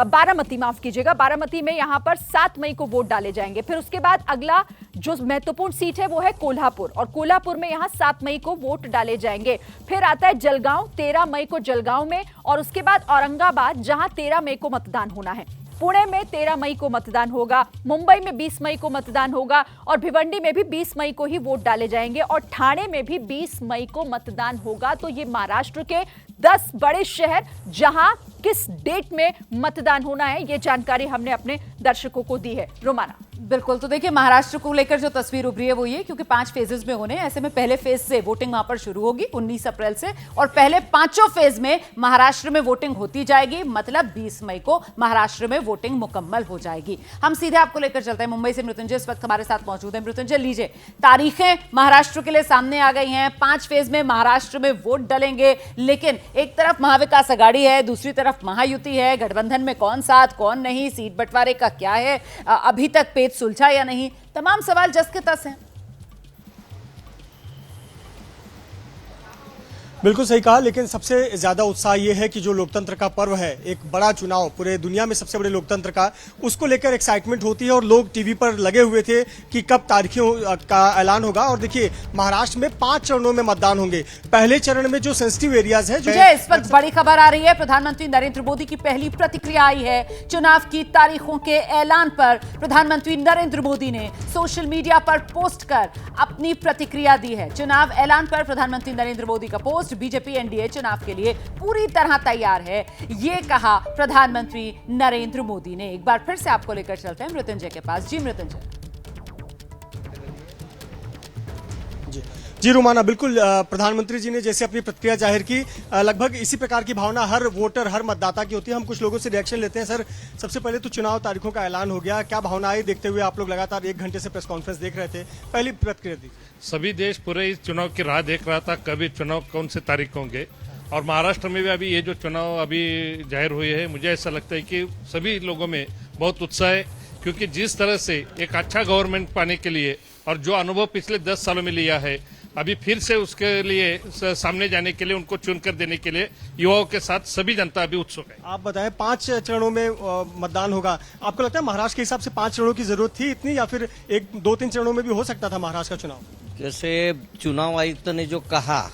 बारामती, माफ कीजिएगा, बारामती में यहां पर 7 मई को वोट डाले जाएंगे। फिर उसके बाद अगला जो महत्वपूर्ण सीट है वो है कोल्हापुर, और कोल्हापुर में यहां 7 मई को वोट डाले जाएंगे। फिर आता है जलगांव, 13 मई को जलगांव में। और उसके बाद औरंगाबाद जहां 13 मई को मतदान होना है। पुणे में 13 मई को मतदान होगा। मुंबई में 20 मई को मतदान होगा। और भिवंडी में भी 20 मई को ही वोट डाले जाएंगे। और ठाणे में भी 20 मई को मतदान होगा। तो ये महाराष्ट्र के 10 बड़े शहर जहां किस डेट में मतदान होना है, ये जानकारी हमने अपने दर्शकों को दी है। रोमाना।
बिल्कुल, तो देखिए महाराष्ट्र को लेकर जो तस्वीर उभरी है वो ये, क्योंकि 5 फेजेस में होने हैं। ऐसे में पहले फेज से वोटिंग वहां पर शुरू होगी 19 अप्रैल से, और पहले 5 फेज में महाराष्ट्र में वोटिंग होती जाएगी। मतलब 20 मई को महाराष्ट्र में वोटिंग मुकम्मल हो जाएगी। हम सीधे आपको लेकर चलते हैं मुंबई से। मृत्युंजय इस वक्त हमारे साथ मौजूद है। मृत्युंजय, लीजिए, तारीखें महाराष्ट्र के लिए सामने आ गई हैं। 5 फेज में महाराष्ट्र में वोट डलेंगे। लेकिन एक तरफ महाविकास आघाड़ी है, दूसरी तरफ महायुति है। गठबंधन में कौन साथ कौन नहीं, सीट बंटवारे का क्या है, अभी तक पेच सुलझा या नहीं, तमाम सवाल जस के तस हैं।
बिल्कुल सही कहा, लेकिन सबसे ज्यादा उत्साह ये है कि जो लोकतंत्र का पर्व है, एक बड़ा चुनाव, पूरे दुनिया में सबसे बड़े लोकतंत्र का, उसको लेकर एक्साइटमेंट होती है। और लोग टीवी पर लगे हुए थे कि कब तारीखों का ऐलान होगा। और देखिए महाराष्ट्र में 5 चरणों में मतदान होंगे। पहले चरण में जो सेंसिटिव एरियाज है, जो
इस वक्त बड़ी खबर आ रही है, प्रधानमंत्री नरेंद्र मोदी की पहली प्रतिक्रिया आई है चुनाव की तारीखों के ऐलान पर। प्रधानमंत्री नरेंद्र मोदी ने सोशल मीडिया पर पोस्ट कर अपनी प्रतिक्रिया दी है। चुनाव ऐलान पर प्रधानमंत्री नरेंद्र मोदी का पोस्ट। बीजेपी एनडीए चुनाव के लिए पूरी तरह तैयार है, ये कहा प्रधानमंत्री नरेंद्र मोदी ने। एक बार फिर से आपको लेकर चलते हैं मृत्युंजय के पास। जी मृत्युंजय।
जी रोमाना, बिल्कुल प्रधानमंत्री जी ने जैसे अपनी प्रतिक्रिया जाहिर की, लगभग इसी प्रकार की भावना हर वोटर, हर मतदाता की होती है। हम कुछ लोगों से रिएक्शन लेते हैं। सर, सबसे पहले तो चुनाव तारीखों का ऐलान हो गया, क्या भावना आई देखते हुए? आप लोग लगातार 1 घंटे से प्रेस कॉन्फ्रेंस देख रहे थे, पहली प्रतिक्रिया दी।
सभी देश पूरे इस चुनाव की राह देख रहा था, कभी चुनाव कौन से तारीख होंगे। और महाराष्ट्र में भी अभी ये जो चुनाव अभी जाहिर हुए हैं, मुझे ऐसा लगता है कि सभी लोगों में बहुत उत्साह है, क्योंकि जिस तरह से एक अच्छा गवर्नमेंट पाने के लिए और जो अनुभव पिछले 10 सालों में लिया है, अभी फिर से उसके लिए सामने जाने के लिए, उनको चुनकर देने के लिए युवाओं के साथ सभी जनता अभी उत्सुक है।
आप बताएं, 5 चरणों में मतदान होगा। आपको लगता है महाराष्ट्र के हिसाब से 5 चरणों की जरूरत थी इतनी, या फिर 1-2-3 चरणों में भी हो सकता था महाराष्ट्र का चुनाव?
जैसे चुनाव आयुक्त ने जो कहा,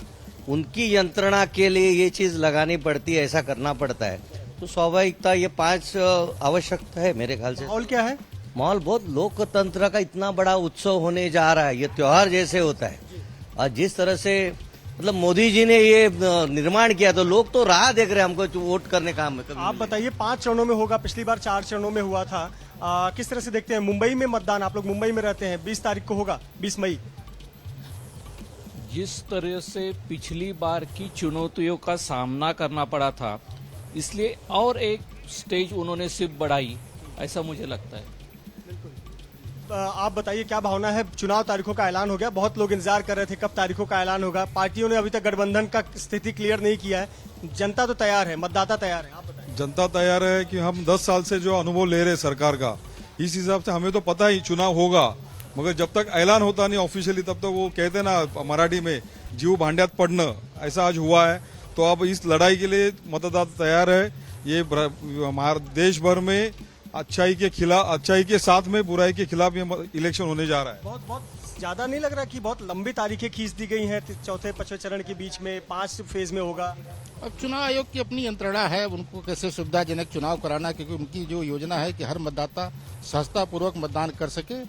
उनकी यंत्रणा के लिए ये चीज लगानी पड़ती है, ऐसा करना पड़ता है, तो स्वाभाविकता ये 5 आवश्यकता है मेरे ख्याल से।
माहौल क्या है?
माहौल बहुत, लोकतंत्र का इतना बड़ा उत्सव होने जा रहा है, ये त्योहार जैसे होता है। और जिस तरह से मतलब मोदी जी ने ये निर्माण किया तो लोग तो राह देख रहे हैं हमको वोट करने का।
आप बताइए 5 चरणों में होगा, पिछली बार 4 चरणों में हुआ था। किस तरह से देखते हैं मुंबई में मतदान? आप लोग मुंबई में रहते हैं, 20 तारीख को होगा, 20 मई।
जिस तरह से पिछली बार की चुनौतियों का सामना करना पड़ा था, इसलिए और एक स्टेज उन्होंने सिर्फ बढ़ाई, ऐसा मुझे लगता है।
आप बताइए क्या भावना है? चुनाव तारीखों का ऐलान हो गया, बहुत लोग इंतजार कर रहे थे कब तारीखों का ऐलान होगा। पार्टियों ने अभी तक गठबंधन का स्थिति क्लियर नहीं किया है, जनता तो तैयार है, मतदाता तैयार है। आप बताइए।
जनता तैयार है कि हम 10 साल से जो अनुभव ले रहे हैं सरकार का, इस हिसाब से हमें तो पता ही चुनाव होगा, मगर जब तक ऐलान होता नहीं ऑफिशियली तब तक वो कहते ना मराठी में जीव भांड्यात पड़ना, ऐसा आज हुआ है। तो अब इस लड़ाई के लिए मतदाता तैयार है। ये हमारे देश भर में अच्छाई के साथ में बुराई के खिलाफ ये इलेक्शन होने जा रहा है।
बहुत ज्यादा नहीं लग रहा कि बहुत लंबी तारीखें खींच दी गई हैं? चौथे 5वें चरण के बीच में 5 फेज में होगा।
अब चुनाव आयोग की अपनी यंत्रणा है, उनको कैसे सुविधाजनक चुनाव कराना, क्योंकि उनकी जो योजना है कि हर मतदाता सहजता पूर्वक मतदान कर सके,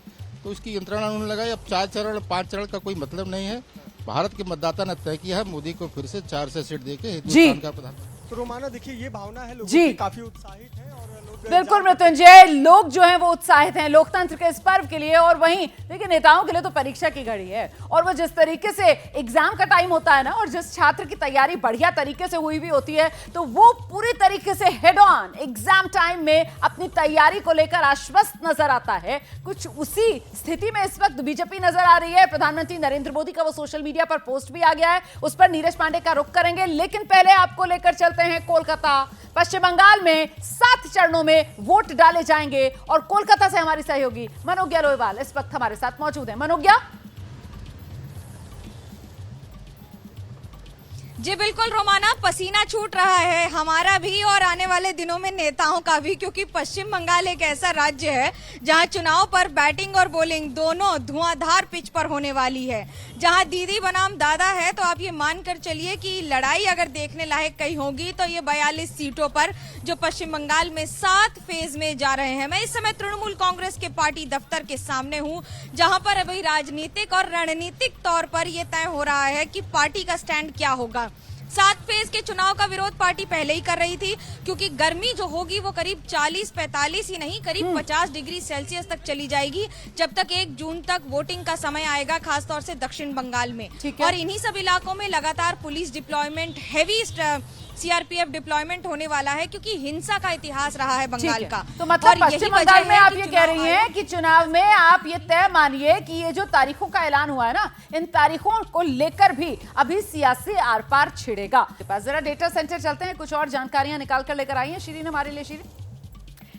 तो उसकी यंत्रणा उन्होंने लगाई। अब 4 चरण 5 चरण का कोई मतलब नहीं है। भारत के मतदाता ने तय किया है मोदी को फिर से 4 से सीट देके हिंदुस्तान का प्रधान।
तो रोमाना देखिए ये भावना है लोगों की, काफी उत्साहित है और लोग
बिल्कुल मृत्युंजय, लोग जो हैं वो उत्साहित हैं लोकतंत्र के इस पर्व के लिए। और वहीं देखिए नेताओं के लिए तो परीक्षा की घड़ी है, और वो जिस तरीके से एग्जाम का टाइम होता है ना, और जिस छात्र की तैयारी बढ़िया तरीके से हुई भी होती है, तो वो पूरी तरीके से हेड ऑन एग्जाम टाइम में अपनी तैयारी को लेकर आश्वस्त नजर आता है। कुछ उसी स्थिति में इस वक्त बीजेपी नजर आ रही है। प्रधानमंत्री नरेंद्र मोदी का वो सोशल मीडिया पर पोस्ट भी आ गया है, उस पर नीरज पांडे का रुख करेंगे। लेकिन पहले आपको लेकर चलते हैं कोलकाता। पश्चिम बंगाल में 7 चरणों में वोट डाले जाएंगे, और कोलकाता से हमारी सहयोगी मनोज्ञा लोईवाल इस वक्त हमारे साथ मौजूद है। मनोज्ञा।
जी बिल्कुल रोमाना, पसीना छूट रहा है हमारा भी और आने वाले दिनों में नेताओं का भी, क्योंकि पश्चिम बंगाल एक ऐसा राज्य है जहां चुनाव पर बैटिंग और बॉलिंग दोनों धुआंधार पिच पर होने वाली है। जहां दीदी बनाम दादा है, तो आप ये मानकर चलिए कि लड़ाई अगर देखने लायक कहीं होगी तो ये 42 सीटों पर जो पश्चिम बंगाल में 7 फेज में जा रहे हैं। मैं इस समय तृणमूल कांग्रेस के पार्टी दफ्तर के सामने हूँ, जहां पर अभी राजनीतिक और रणनीतिक तौर पर यह तय हो रहा है कि पार्टी का स्टैंड क्या होगा। 7 फेज के चुनाव का विरोध पार्टी पहले ही कर रही थी, क्योंकि गर्मी जो होगी वो करीब 40-45 ही नहीं, करीब 50 डिग्री सेल्सियस तक चली जाएगी जब तक 1 जून तक वोटिंग का समय आएगा, खासतौर से दक्षिण बंगाल में। और इन्हीं सब इलाकों में लगातार police deployment, heavy CRPF deployment होने वाला है, क्योंकि हिंसा का इतिहास रहा है बंगाल का।
तो मतलब पश्चिम बंगाल में आप ये कह रही हैं कि चुनाव में आप ये तय मानिए कि ये जो तारीखों का ऐलान हुआ है ना, इन तारीखों को लेकर भी अभी सियासी आर पार छिड़ेगा। जरा डेटा सेंटर चलते हैं, कुछ और जानकारियां निकाल कर लेकर आई हैं शिरीन हमारे लिए। शिरीन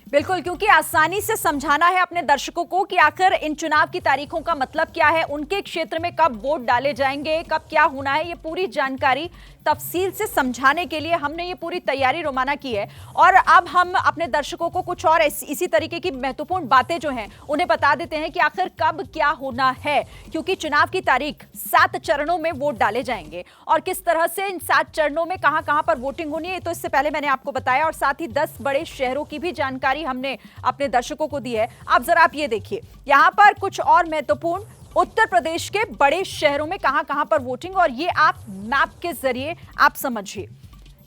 बिल्कुल, क्योंकि आसानी से समझाना है अपने दर्शकों को कि आखिर इन चुनाव की तारीखों का मतलब क्या है, उनके क्षेत्र में कब वोट डाले जाएंगे, कब क्या होना है, ये पूरी जानकारी तफसील से समझाने के लिए हमने ये पूरी तैयारी रोमाना की है। और अब हम अपने दर्शकों को कुछ और इसी तरीके की महत्वपूर्ण बातें जो हैं उन्हें बता देते हैं कि आखिर कब क्या होना है, क्योंकि चुनाव की तारीख 7 चरणों में वोट डाले जाएंगे, और किस तरह से इन 7 चरणों में कहां पर वोटिंग होनी है तो इससे पहले मैंने आपको बताया, और साथ ही 10 बड़े शहरों की भी जानकारी हमने अपने दर्शकों को दी है। अब जरा आप ये देखिए, यहां पर कुछ और महत्वपूर्ण उत्तर प्रदेश के बड़े शहरों में कहां पर वोटिंग, और ये आप मैप के जरिए आप समझिए।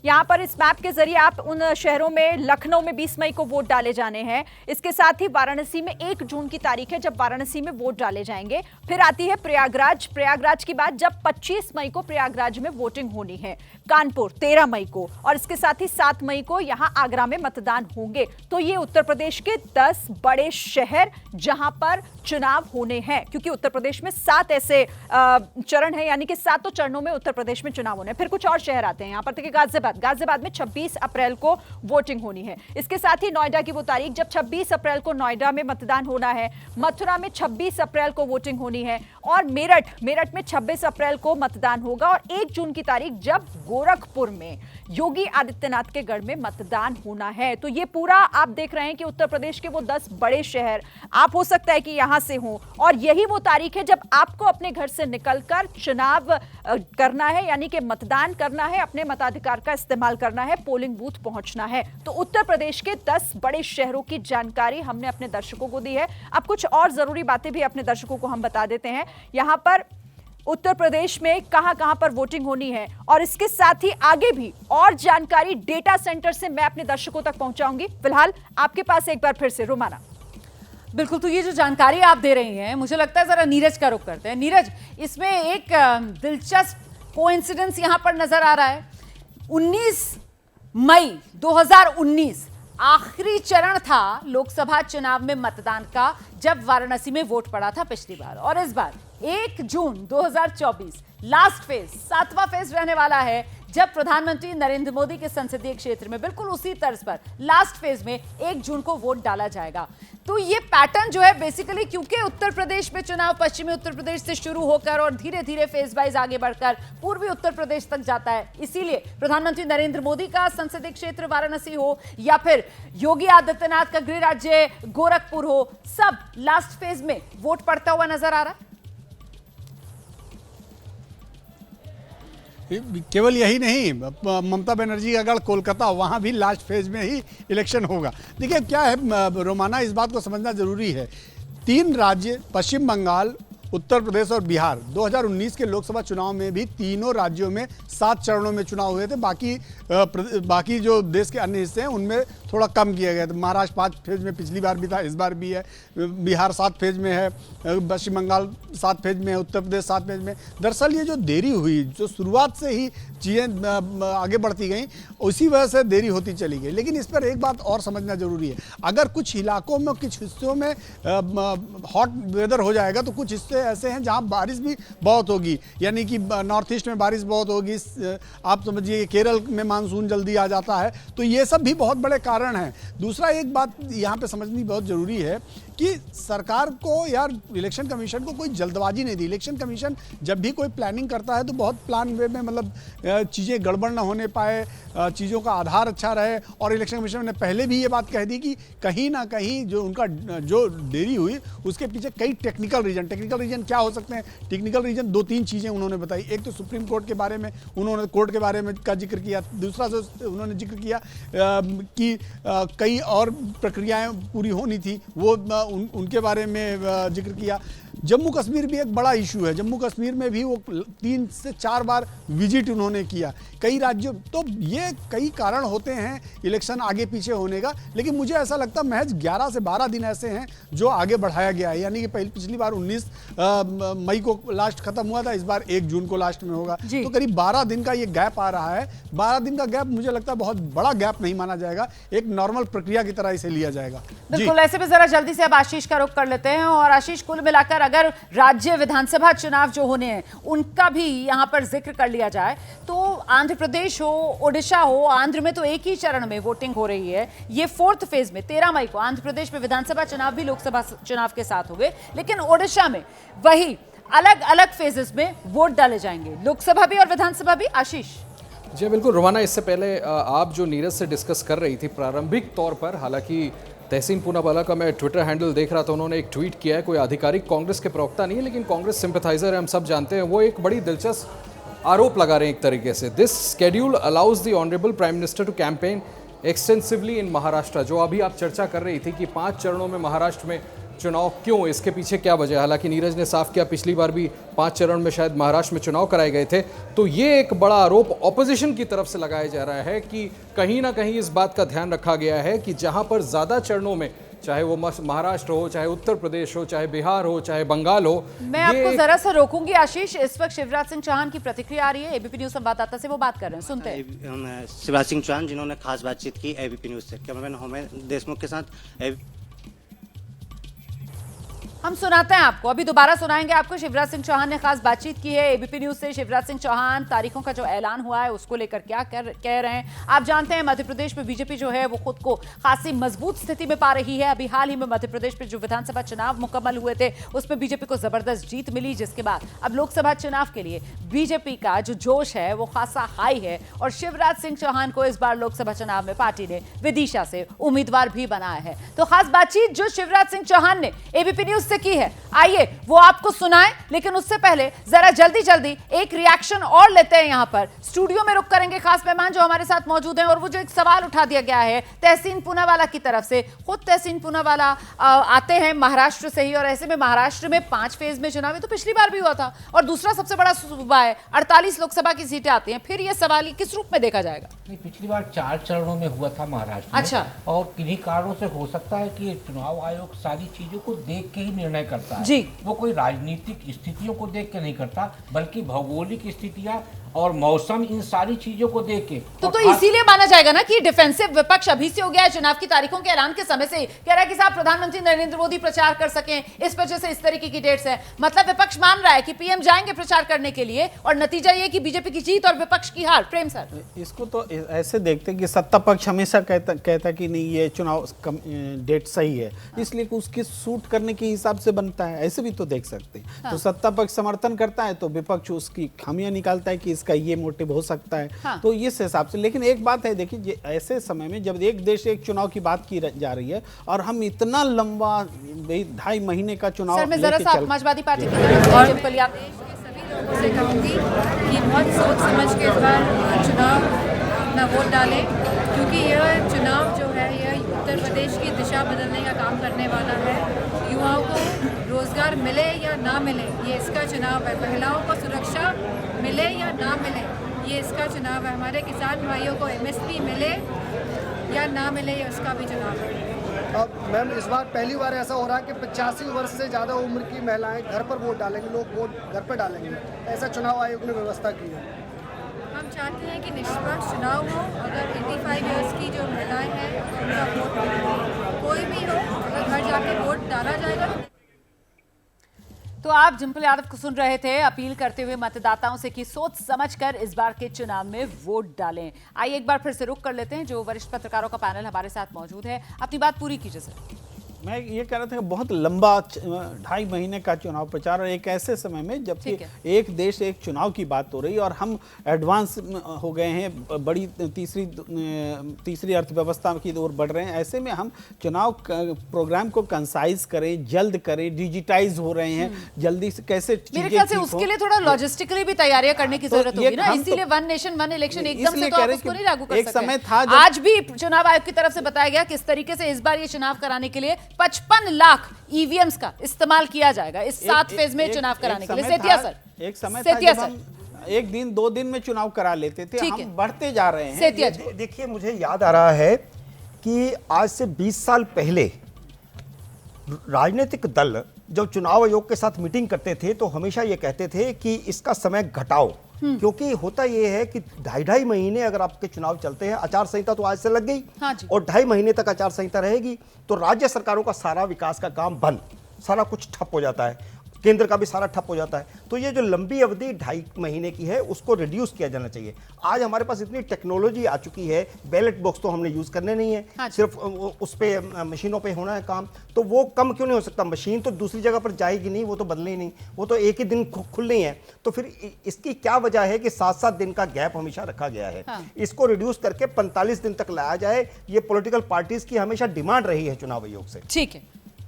यहाँ पर इस मैप के जरिए आप उन शहरों में, लखनऊ में 20 मई को वोट डाले जाने हैं। इसके साथ ही वाराणसी में 1 जून की तारीख है जब वाराणसी में वोट डाले जाएंगे। फिर आती है प्रयागराज की बात, जब 25 मई को प्रयागराज में वोटिंग होनी है। कानपुर 13 मई को, और इसके साथ ही 7 मई को यहां आगरा में मतदान होंगे। तो ये उत्तर प्रदेश के 10 बड़े शहर जहां पर चुनाव होने हैं, क्योंकि उत्तर प्रदेश में 7 ऐसे चरण है, यानी कि 7 चरणों में उत्तर प्रदेश में चुनाव होने हैं। फिर कुछ और शहर आते हैं यहाँ पर, देखिए गाजियाबाद में 26 अप्रैल को वोटिंग होनी है। इसके साथ ही नोएडा की वो तारीख जब 26 अप्रैल को नोएडा में मतदान होना है। मथुरा में 26 अप्रैल को वोटिंग होनी है, और मेरठ में 26 अप्रैल को मतदान होगा, और 1 जून की तारीख जब गोरखपुर में योगी आदित्यनाथ के गढ़ में मतदान होना है। तो ये पूरा आप देख रहे हैं कि उत्तर प्रदेश के वो 10 बड़े शहर, आप हो सकता है कि यहां से हो, और यही वो तारीख है जब आपको अपने घर से निकलकर चुनाव करना है, यानी कि मतदान करना है, अपने मताधिकार का इस्तेमाल करना है, पोलिंग बूथ पहुंचना है। तो उत्तर प्रदेश के 10 बड़े शहरों की जानकारी हमने अपने दर्शकों को दी है। अब कुछ और जरूरी बातें भी अपने दर्शकों को हम बता देते हैं। यहां पर उत्तर प्रदेश में कहां-कहां पर वोटिंग होनी है और इसके साथ ही आगे भी और जानकारी डेटा सेंटर से मैं अपने दर्शकों तक पहुंचाऊंगी। फिलहाल आपके पास एक बार फिर से रोमाना।
बिल्कुल, तो ये जो जानकारी आप दे रही हैं, मुझे लगता है जरा नीरज का रुख करते हैं। नीरज, इसमें एक दिलचस्प कोइंसिडेंस यहां पर नजर आ रहा है। 19 मई 2019 आखिरी चरण था लोकसभा चुनाव में मतदान का, जब वाराणसी में वोट पड़ा था पिछली बार, और इस बार 1 जून 2024 लास्ट फेज, 7वां फेज रहने वाला है, जब प्रधानमंत्री नरेंद्र मोदी के संसदीय क्षेत्र में बिल्कुल उसी तर्ज पर लास्ट फेज में 1 जून को वोट डाला जाएगा। तो ये पैटर्न जो है बेसिकली, क्योंकि उत्तर प्रदेश में चुनाव पश्चिमी उत्तर प्रदेश से शुरू होकर और धीरे धीरे फेज वाइज आगे बढ़कर पूर्वी उत्तर प्रदेश तक जाता है, इसीलिए प्रधानमंत्री नरेंद्र मोदी का संसदीय क्षेत्र वाराणसी हो या फिर योगी आदित्यनाथ का गृह राज्य गोरखपुर हो, सब लास्ट फेज में वोट पड़ता हुआ नजर आ रहा है।
केवल यही नहीं, ममता बनर्जी का गढ़ कोलकाता, वहाँ भी लास्ट फेज में ही इलेक्शन होगा। देखिए क्या है रोमाना, इस बात को समझना जरूरी है। 3 राज्य, पश्चिम बंगाल, उत्तर प्रदेश और बिहार, 2019 के लोकसभा चुनाव में भी तीनों राज्यों में 7 चरणों में चुनाव हुए थे। बाकी जो देश के अन्य हिस्से हैं उनमें थोड़ा कम किया गया था। महाराष्ट्र 5 फेज में पिछली बार भी था, इस बार भी है। बिहार 7 फेज में है, पश्चिम बंगाल 7 फेज में है, उत्तर प्रदेश 7 फेज में। दरअसल ये जो देरी हुई, जो शुरुआत से ही चीज़ें आगे बढ़ती गई, उसी वजह से देरी होती चली गई। लेकिन इस पर एक बात और समझना जरूरी है, अगर कुछ इलाकों में, कुछ हिस्सों में हॉट वेदर हो जाएगा तो कुछ हिस्से ऐसे हैं जहां बारिश भी बहुत होगी, यानी कि नॉर्थ ईस्ट में बारिश बहुत होगी। आप समझिए केरल में मानसून जल्दी आ जाता है, तो ये सब भी बहुत बड़े कारण हैं। दूसरा एक बात यहाँ पे समझनी बहुत ज़रूरी है कि सरकार को या इलेक्शन कमीशन को कोई जल्दबाजी नहीं दी। इलेक्शन कमीशन जब भी कोई प्लानिंग करता है तो बहुत प्लान वे में, मतलब चीज़ें गड़बड़ ना होने पाए, चीज़ों का आधार अच्छा रहे। और इलेक्शन कमीशन ने पहले भी ये बात कह दी कि कहीं ना कहीं जो उनका जो देरी हुई उसके पीछे कई टेक्निकल रीजन क्या हो सकते हैं। टेक्निकल रीजन 2-3 चीज़ें उन्होंने बताई। एक तो सुप्रीम कोर्ट के बारे में उन्होंने, कोर्ट के बारे में का जिक्र किया। दूसरा जो उन्होंने जिक्र किया कि कई और प्रक्रियाएं पूरी होनी थी, वो उनके बारे में जिक्र किया। जम्मू कश्मीर भी एक बड़ा इशू है। जम्मू कश्मीर में भी वो 3 से 4 बार विजिट उन्होंने किया कई राज्यों। तो ये कई कारण होते हैं इलेक्शन आगे पीछे होने का, लेकिन मुझे ऐसा लगता है महज 11 से 12 दिन ऐसे हैं जो आगे बढ़ाया गया है। यानी कि पिछली बार 19 मई को लास्ट खत्म हुआ था, इस बार 1 जून को लास्ट में होगा। तो करीब 12 दिन का ये गैप आ रहा है। 12 दिन का गैप मुझे लगता है बहुत बड़ा गैप नहीं माना जाएगा, एक नॉर्मल प्रक्रिया की तरह इसे लिया जाएगा।
बिल्कुल, ऐसे भी जरा जल्दी से अब आशीष का रुख कर लेते हैं। और आशीष, कुल मिलाकर अगर राज्य विधानसभा चुनाव जो होने हैं उनका भी यहां पर जिक्र कर लिया जाए तो आंध्र प्रदेश हो, ओडिशा हो, आंध्र में तो एक ही चरण में वोटिंग हो रही है। ये 4th फेज में 13 मई को आंध्र प्रदेश में विधानसभा चुनाव भी लोकसभा चुनाव के साथ हो गए, लेकिन ओडिशा में वही अलग अलग फेजेस में वोट डाले जाएंगे, लोकसभा भी और विधानसभा भी। आशीष
जी बिल्कुल रोमाना, इससे पहले आप जो नीरज से डिस्कस कर रही थी प्रारंभिक तौर पर, हालांकि तहसीन पूनावाला का मैं ट्विटर हैंडल देख रहा था, उन्होंने एक ट्वीट किया है। कोई आधिकारिक कांग्रेस के प्रवक्ता नहीं है, लेकिन कांग्रेस सिंपैथाइजर है, हम सब जानते हैं। वो एक बड़ी दिलचस्प आरोप लगा रहे हैं एक तरीके से। This schedule allows the honourable prime minister to campaign extensively in Maharashtra. जो अभी आप चर्चा कर रही थी कि 5 चरणों में महाराष्ट्र में चुनाव क्यों, इसके पीछे क्या वजह। हालांकि नीरज ने साफ किया पिछली बार भी 5 चरण में शायद महाराष्ट्र में चुनाव कराए गए थे। तो ये एक बड़ा आरोप ऑपोजिशन की तरफ से लगाया जा रहा है कि कहीं ना कहीं इस बात का ध्यान रखा गया है कि जहां पर ज़्यादा चरणों में, चाहे वो महाराष्ट्र हो, चाहे उत्तर प्रदेश हो, चाहे बिहार हो, चाहे बंगाल हो।
मैं आपको जरा सा रोकूंगी आशीष, इस वक्त शिवराज सिंह चौहान की प्रतिक्रिया आ रही है। एबीपी न्यूज संवाददाता से वो बात कर रहे हैं, सुनते हैं।
शिवराज सिंह चौहान जिन्होंने खास बातचीत की एबीपी न्यूज से। कैमरामैन होमे देशमुख के साथ
हम सुनाते हैं आपको, अभी दोबारा सुनाएंगे आपको। शिवराज सिंह चौहान ने खास बातचीत की है एबीपी न्यूज से। शिवराज सिंह चौहान तारीखों का जो ऐलान हुआ है उसको लेकर क्या कह रहे हैं। आप जानते हैं मध्य प्रदेश में बीजेपी जो है वो खुद को खासी मजबूत स्थिति में पा रही है। अभी हाल ही में मध्य प्रदेश में जो विधानसभा चुनाव मुकम्मल हुए थे उसमें बीजेपी को जबरदस्त जीत मिली, जिसके बाद अब लोकसभा चुनाव के लिए बीजेपी का जो जोश है वो खासा हाई है। और शिवराज सिंह चौहान को इस बार लोकसभा चुनाव में पार्टी ने विदिशा से उम्मीदवार भी बनाया है। तो खास बातचीत जो शिवराज सिंह चौहान ने एबीपी न्यूज से की है, आइए वो आपको सुनाएं। लेकिन उससे पहले जरा जल्दी जल्दी एक रिएक्शन और लेते हैं। यहां पर स्टूडियो में रुक करेंगे खास मेहमान जो हमारे साथ मौजूद हैं, और वो जो एक सवाल उठा दिया गया है तहसीन पूनावाला की तरफ से, खुद तहसीन पूनावाला आते हैं महाराष्ट्र से ही, और ऐसे में महाराष्ट्र में 5 फेज में चुनाव तो पिछली बार भी हुआ था, और दूसरा सबसे बड़ा सूबा है, 48 लोकसभा की सीटें आती हैं। फिर ये सवाल किस रूप में देखा जाएगा?
पिछली बार 4 चरणों में हुआ था महाराष्ट्र में।
अच्छा।
और किन्हीं कारणों से हो सकता है कि चुनाव आयोग सारी चीजों को देख के ही निर्णय करता है
जी।
वो कोई राजनीतिक स्थितियों को देख के नहीं करता, बल्कि भौगोलिक स्थितियां और मौसम, इन सारी चीजों को देख के।
तो इसीलिए माना जाएगा ना कि डिफेंसिव विपक्ष अभी से हो गया है, चुनाव की तारीखों के ऐलान के समय से ही कह रहा है कि साहब प्रधानमंत्री नरेंद्र मोदी प्रचार कर सकें, इस वजह से इस तरीके की डेट्स है। मतलब विपक्ष मान रहा है कि पीएम जाएंगे प्रचार करने के लिए, और नतीजा ये कि बीजेपी की जीत और विपक्ष की हार। प्रेम सर,
इसको तो ऐसे देखते कि सत्ता पक्ष हमेशा कहता कि नहीं ये चुनाव डेट सही है, इसलिए उसकी सूट करने के हिसाब से बनता है, ऐसे भी तो देख सकते हैं। तो सत्ता पक्ष समर्थन करता है तो विपक्ष उसकी खामियां निकालता है कि इसका ये मोटिव हो सकता है। तो इस हिसाब से, लेकिन एक बात है, देखिए ऐसे समय में जब एक देश एक चुनाव की बात की जा रही है और हम इतना लंबा 2.5 महीने का चुनाव
सर, मैं जरा सा समाजवादी पार्टी की तरफ और सभी
लोगों से कहूँगी कि बहुत सोच समझ के इस बार चुनाव अपना वोट डालें, क्योंकि यह चुनाव जो है यह उत्तर प्रदेश की दिशा बदलने का काम करने वाला है। युवाओं को रोजगार मिले या ना मिले, ये इसका चुनाव है। महिलाओं को सुरक्षा मिले या ना मिले, ये इसका चुनाव है। हमारे किसान भाइयों को MSP मिले या ना मिले, ये उसका भी चुनाव है।
अब मैम इस बार पहली बार ऐसा हो रहा है कि 85 वर्ष से ज़्यादा उम्र की महिलाएं घर पर वोट डालेंगे, लोग वोट घर पर डालेंगे, ऐसा चुनाव आयोग ने व्यवस्था की है।
हम चाहते हैं कि निष्पक्ष चुनाव हो। अगर 85 इयर्स की जो महिलाएं हैं उनका वोट कोई भी हो, अगर घर जाके वोट डाला जाएगा।
तो आप डिंपल यादव को सुन रहे थे अपील करते हुए मतदाताओं से कि सोच समझकर इस बार के चुनाव में वोट डालें। आइए एक बार फिर से रुक कर लेते हैं, जो वरिष्ठ पत्रकारों का पैनल हमारे साथ मौजूद है। अपनी बात पूरी कीजिए सर।
मैं ये कह रहा था कि बहुत लंबा 2.5 महीने का चुनाव प्रचार, और एक ऐसे समय में जबकि एक देश एक चुनाव की बात हो रही है और हम एडवांस हो गए हैं, बड़ी तीसरी अर्थव्यवस्था की ओर बढ़ रहे हैं। ऐसे में हम चुनाव प्रोग्राम को कंसाइज करें, जल्द करें, डिजिटाइज हो रहे हैं, जल्दी से कैसे
मेरे ख्याल से उसके लिए थोड़ा लॉजिस्टिकली भी तैयारियां करने की जरूरत होगी ना, इसीलिए वन नेशन वन इलेक्शन एकदम से तो आप उसको नहीं लागू कर सकते। आज भी चुनाव आयोग की तरफ से बताया गया किस तरीके से इस बार ये चुनाव कराने के लिए 55 लाख ईवीएम्स का इस्तेमाल किया जाएगा इस 7 फेज में चुनाव कराने के लिए। सेतिया सर,
एक समय था जब हम 1 दिन 2 दिन में चुनाव करा लेते थे, हम बढ़ते जा रहे हैं।
देखिए, मुझे याद आ रहा है कि आज से 20 साल पहले राजनीतिक दल जब चुनाव आयोग के साथ मीटिंग करते थे तो हमेशा ये कहते थे कि इसका समय घटाओ, क्योंकि होता ये है कि 2.5 महीने अगर आपके चुनाव चलते हैं, आचार संहिता तो आज से लग गई और 2.5 महीने तक आचार संहिता रहेगी, तो राज्य सरकारों का सारा विकास का काम बंद, सारा कुछ ठप हो जाता है, केंद्र का भी सारा ठप हो जाता है। तो ये जो लंबी अवधि 2.5 महीने की है उसको रिड्यूस किया जाना चाहिए। आज हमारे पास इतनी टेक्नोलॉजी आ चुकी है, बैलेट बॉक्स तो हमने यूज करने नहीं है, सिर्फ उस पे मशीनों पे होना है काम, तो वो कम क्यों नहीं हो सकता? मशीन तो दूसरी जगह पर जाएगी नहीं, वो तो बदलनी नहीं, वो तो एक ही दिन खुलनी है। तो फिर इसकी क्या वजह है कि 7-7 दिन का गैप हमेशा रखा गया है? इसको रिड्यूस करके 45 दिन तक लाया जाए, ये पॉलिटिकल पार्टीज की हमेशा डिमांड रही है चुनाव आयोग से।
ठीक है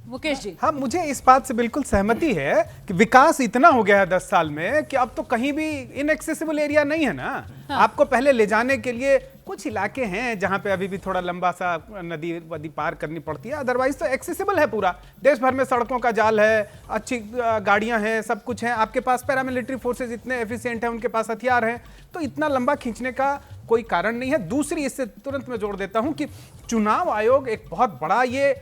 मुकेश जी।
हाँ, मुझे इस बात से बिल्कुल सहमति है कि विकास इतना हो गया है 10 साल में कि अब तो कहीं भी इनएक्सेसिबल एरिया नहीं है ना। आपको पहले ले जाने के लिए कुछ इलाके हैं जहां पे अभी भी थोड़ा लंबा सा नदी वदी पार करनी पड़ती है, अदरवाइज तो एक्सेसिबल है पूरा। देश भर में सड़कों का जाल है, अच्छी गाड़ियां हैं, सब कुछ है। आपके पास पैरामिलिट्री फोर्सेज इतने एफिशिएंट हैं, उनके पास हथियार हैं, तो इतना लंबा खींचने का कोई कारण नहीं है। दूसरी, इससे तुरंत मैं जोड़ देता हूं कि चुनाव आयोग एक बहुत बड़ा ये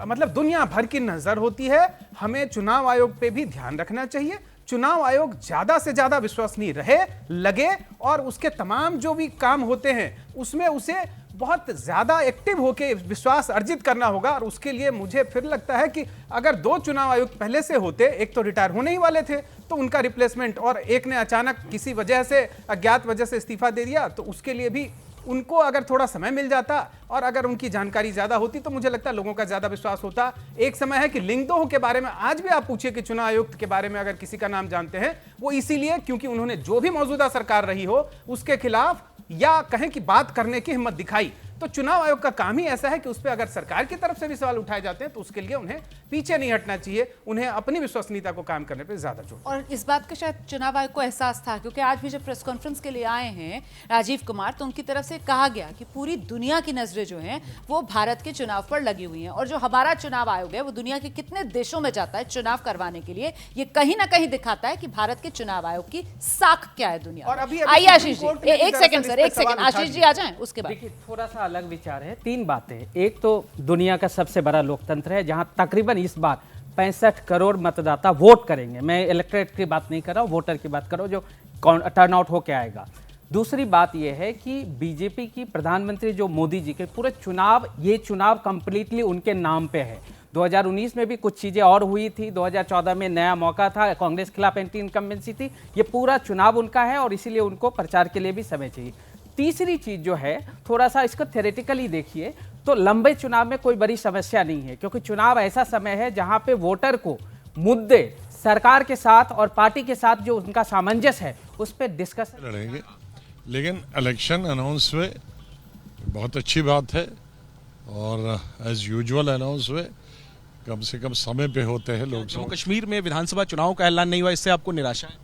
मतलब दुनिया भर की नजर होती है, हमें चुनाव आयोग पे भी ध्यान रखना चाहिए। चुनाव आयोग ज्यादा से ज्यादा विश्वसनीय रहे, लगे, और उसके तमाम जो भी काम होते हैं उसमें उसे बहुत ज्यादा एक्टिव होकर विश्वास अर्जित करना होगा। और उसके लिए मुझे फिर लगता है कि अगर 2 चुनाव आयुक्त पहले से होते, एक तो रिटायर होने ही वाले थे तो उनका रिप्लेसमेंट, और एक ने अचानक किसी वजह से, अज्ञात वजह से इस्तीफा दे दिया, तो उसके लिए भी उनको अगर थोड़ा समय मिल जाता और अगर उनकी जानकारी ज्यादा होती तो मुझे लगता है लोगों का ज्यादा विश्वास होता। एक समय है कि लिंगदोह के बारे में आज भी आप पूछिए कि चुनाव आयुक्त के बारे में अगर किसी का नाम जानते हैं, वो इसीलिए क्योंकि उन्होंने जो भी मौजूदा सरकार रही हो उसके खिलाफ या कहें कि बात करने की हिम्मत दिखाई। तो चुनाव आयोग का काम ही ऐसा है कि उस पर अगर सरकार की तरफ से भी सवाल उठाए जाते हैं तो उसके लिए उन्हें पीछे नहीं हटना चाहिए, उन्हें अपनी विश्वसनीयता को काम करने पर ज्यादा जोर।
और इस बात का शायद चुनाव आयोग को एहसास था, क्योंकि आज भी जब प्रेस कॉन्फ्रेंस के लिए आए हैं राजीव कुमार, तो उनकी तरफ से कहा गया कि पूरी दुनिया की नजरें जो हैं वो भारत के चुनाव पर लगी हुई हैं, और जो हमारा चुनाव आयोग है वो दुनिया के कितने देशों में जाता है चुनाव करवाने के लिए, ये कहीं ना कहीं दिखाता है कि भारत के चुनाव आयोग की साख क्या है दुनिया। और आइए आशीष जी, एक सेकंड सर, एक सेकंड आशीष जी आ जाएं, उसके बाद
देखिए थोड़ा सा अलग विचार है। 3 बातें, एक तो दुनिया का सबसे बड़ा लोकतंत्र है जहां तकरीबन इस बार 65 करोड़ मतदाता वोट करेंगे। मैं इलेक्टोरेट की बात नहीं कर रहा हूं, वोटर की बात कर रहा हूं जो टर्नआउट होके आएगा। दूसरी बात यह है कि बीजेपी की प्रधानमंत्री जो मोदी जी के पूरे ये चुनाव कंप्लीटली उनके नाम पे है। 2019 में भी कुछ चीज़ें और हुई थी, 2014 में नया मौका था, कांग्रेस खिलाफ एंटी इनकम्बेंसी थी, ये पूरा चुनाव उनका है और इसीलिए उनको प्रचार के लिए भी समय चाहिए। तीसरी चीज़ जो है, थोड़ा सा इसको थ्योरेटिकली देखिए तो लंबे चुनाव में कोई बड़ी समस्या नहीं है, क्योंकि चुनाव ऐसा समय है जहां पे वोटर को मुद्दे सरकार के साथ और पार्टी के साथ जो उनका सामंजस्य है उस पर डिस्कशन
लड़ेंगे। लेकिन इलेक्शन अनाउंस हुए, बहुत अच्छी बात है, और एज यूजुअल अनाउंस हुए, कम से कम समय पे होते हैं लोग।
जम्मू कश्मीर में विधानसभा चुनाव का ऐलान नहीं हुआ, इससे आपको निराशा है?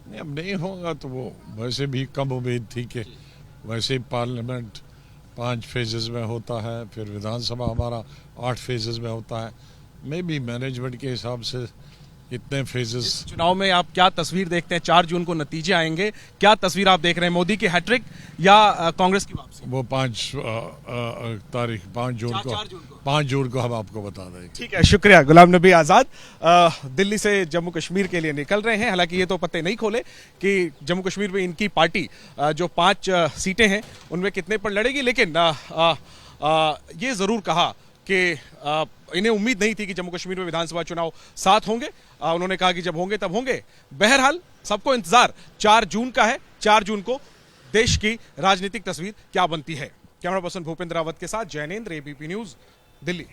नहीं, अब नहीं होगा तो वो वैसे भी कम उम्मीद थी कि वैसे ही पार्लियामेंट 5 फेजेस में होता है, फिर विधानसभा हमारा 8 फेजेस में होता है। मे भी मैनेजमेंट के हिसाब से इतने फेजेस।
चुनाव में आप क्या तस्वीर देखते हैं? 4 जून को नतीजे आएंगे, क्या तस्वीर आप देख रहे हैं? मोदी की हैट्रिक या कांग्रेस की वापसी?
वो 5 जून को हम आपको बता देंगे।
ठीक है, शुक्रिया। गुलाम नबी आज़ाद दिल्ली से जम्मू कश्मीर के लिए निकल रहे हैं। हालांकि ये तो पते नहीं खोले कि जम्मू कश्मीर में इनकी पार्टी जो 5 सीटें हैं उनमें कितने पर लड़ेगी, लेकिन ये जरूर कहा कि इन्हें उम्मीद नहीं थी कि जम्मू कश्मीर में विधानसभा चुनाव 7 होंगे। उन्होंने कहा कि जब होंगे तब होंगे। बहरहाल सबको इंतजार 4 जून का है। 4 जून को देश की राजनीतिक तस्वीर क्या बनती है। कैमरा पर्सन भूपेंद्र रावत के साथ जैनेंद्र, एबीपी न्यूज, दिल्ली।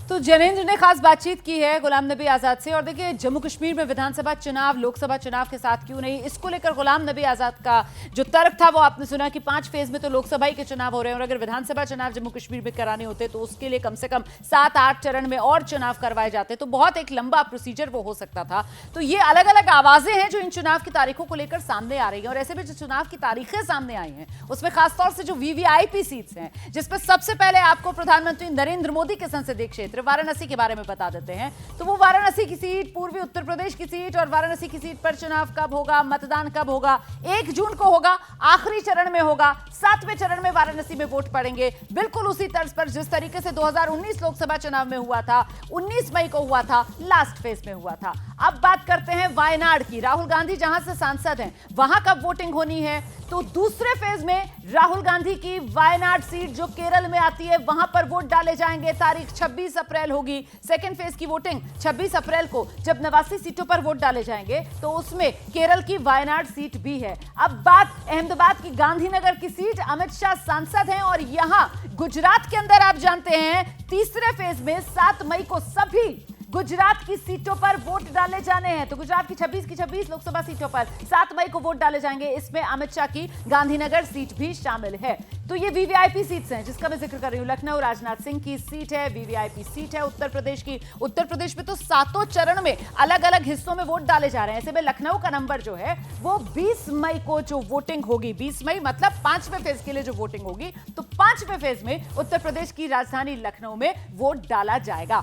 तो जैनेंद्र ने खास बातचीत की है गुलाम नबी आज़ाद से। और देखिए, जम्मू कश्मीर में विधानसभा चुनाव लोकसभा चुनाव के साथ क्यों नहीं, इसको लेकर गुलाम नबी आज़ाद का जो तर्क था वो आपने सुना कि 5 फेज में तो लोकसभा ही के चुनाव हो रहे हैं, और अगर विधानसभा चुनाव जम्मू कश्मीर में कराने होते तो उसके लिए कम से कम 7-8 चरण में और चुनाव करवाए जाते, तो बहुत एक लंबा प्रोसीजर वो हो सकता था। तो ये अलग अलग आवाजें हैं जो इन चुनाव की तारीखों को लेकर सामने आ रही हैं। और ऐसे में जो चुनाव की तारीखें सामने आई हैं उसमें खासतौर से जो वीवीआईपी सीट्स हैं, जिसपे सबसे पहले आपको प्रधानमंत्री नरेंद्र मोदी के संसदीय क्षेत्र वाराणसी के बारे में बता देते हैं। तो वो वाराणसी की सीट, पूर्वी उत्तर प्रदेश की सीट, और वाराणसी की सीट पर चुनाव कब होगा, मतदान कब होगा? 1 जून को होगा, आखिरी चरण में होगा। 7वें चरण में वाराणसी में वोट पड़ेंगे, बिल्कुल उसी तर्ज पर जिस तरीके से 2019 लोकसभा चुनाव में हुआ था, 19 मई को हुआ था, लास्ट फेज में हुआ था। अब बात करते हैं वायनाड की। राहुल गांधी जहां से सांसद हैं वहां कब वोटिंग होनी है? तो दूसरे फेज में राहुल गांधी की वायनाड सीट जो केरल में आती है वहां पर वोट डाले जाएंगे। तारीख 26 अप्रैल होगी। सेकेंड फेज की वोटिंग 26 अप्रैल को जब 89 सीटों पर वोट डाले जाएंगे तो उसमें केरल की वायनाड सीट भी है। अब बात अहमदाबाद की गांधीनगर की सीट, अमित शाह सांसद हैं, और यहां गुजरात के अंदर आप जानते हैं तीसरे फेज में 7 मई को सभी गुजरात की सीटों पर वोट डाले जाने हैं। तो गुजरात की 26 लोकसभा सीटों पर 7 मई को वोट डाले जाएंगे। इसमें अमित शाह की गांधीनगर सीट भी शामिल है। तो ये वीवीआईपी सीट्स हैं जिसका मैं जिक्र कर रही हूं। लखनऊ राजनाथ सिंह की सीट है, वीवीआईपी सीट है उत्तर प्रदेश की। उत्तर प्रदेश में तो 7 चरण में अलग अलग हिस्सों में वोट डाले जा रहे हैं। ऐसे में लखनऊ का नंबर जो है वो 20 मई को जो वोटिंग होगी, 20 मई मतलब 5वें फेज के लिए जो वोटिंग होगी, तो 5वें फेज में उत्तर प्रदेश की राजधानी लखनऊ में वोट डाला जाएगा।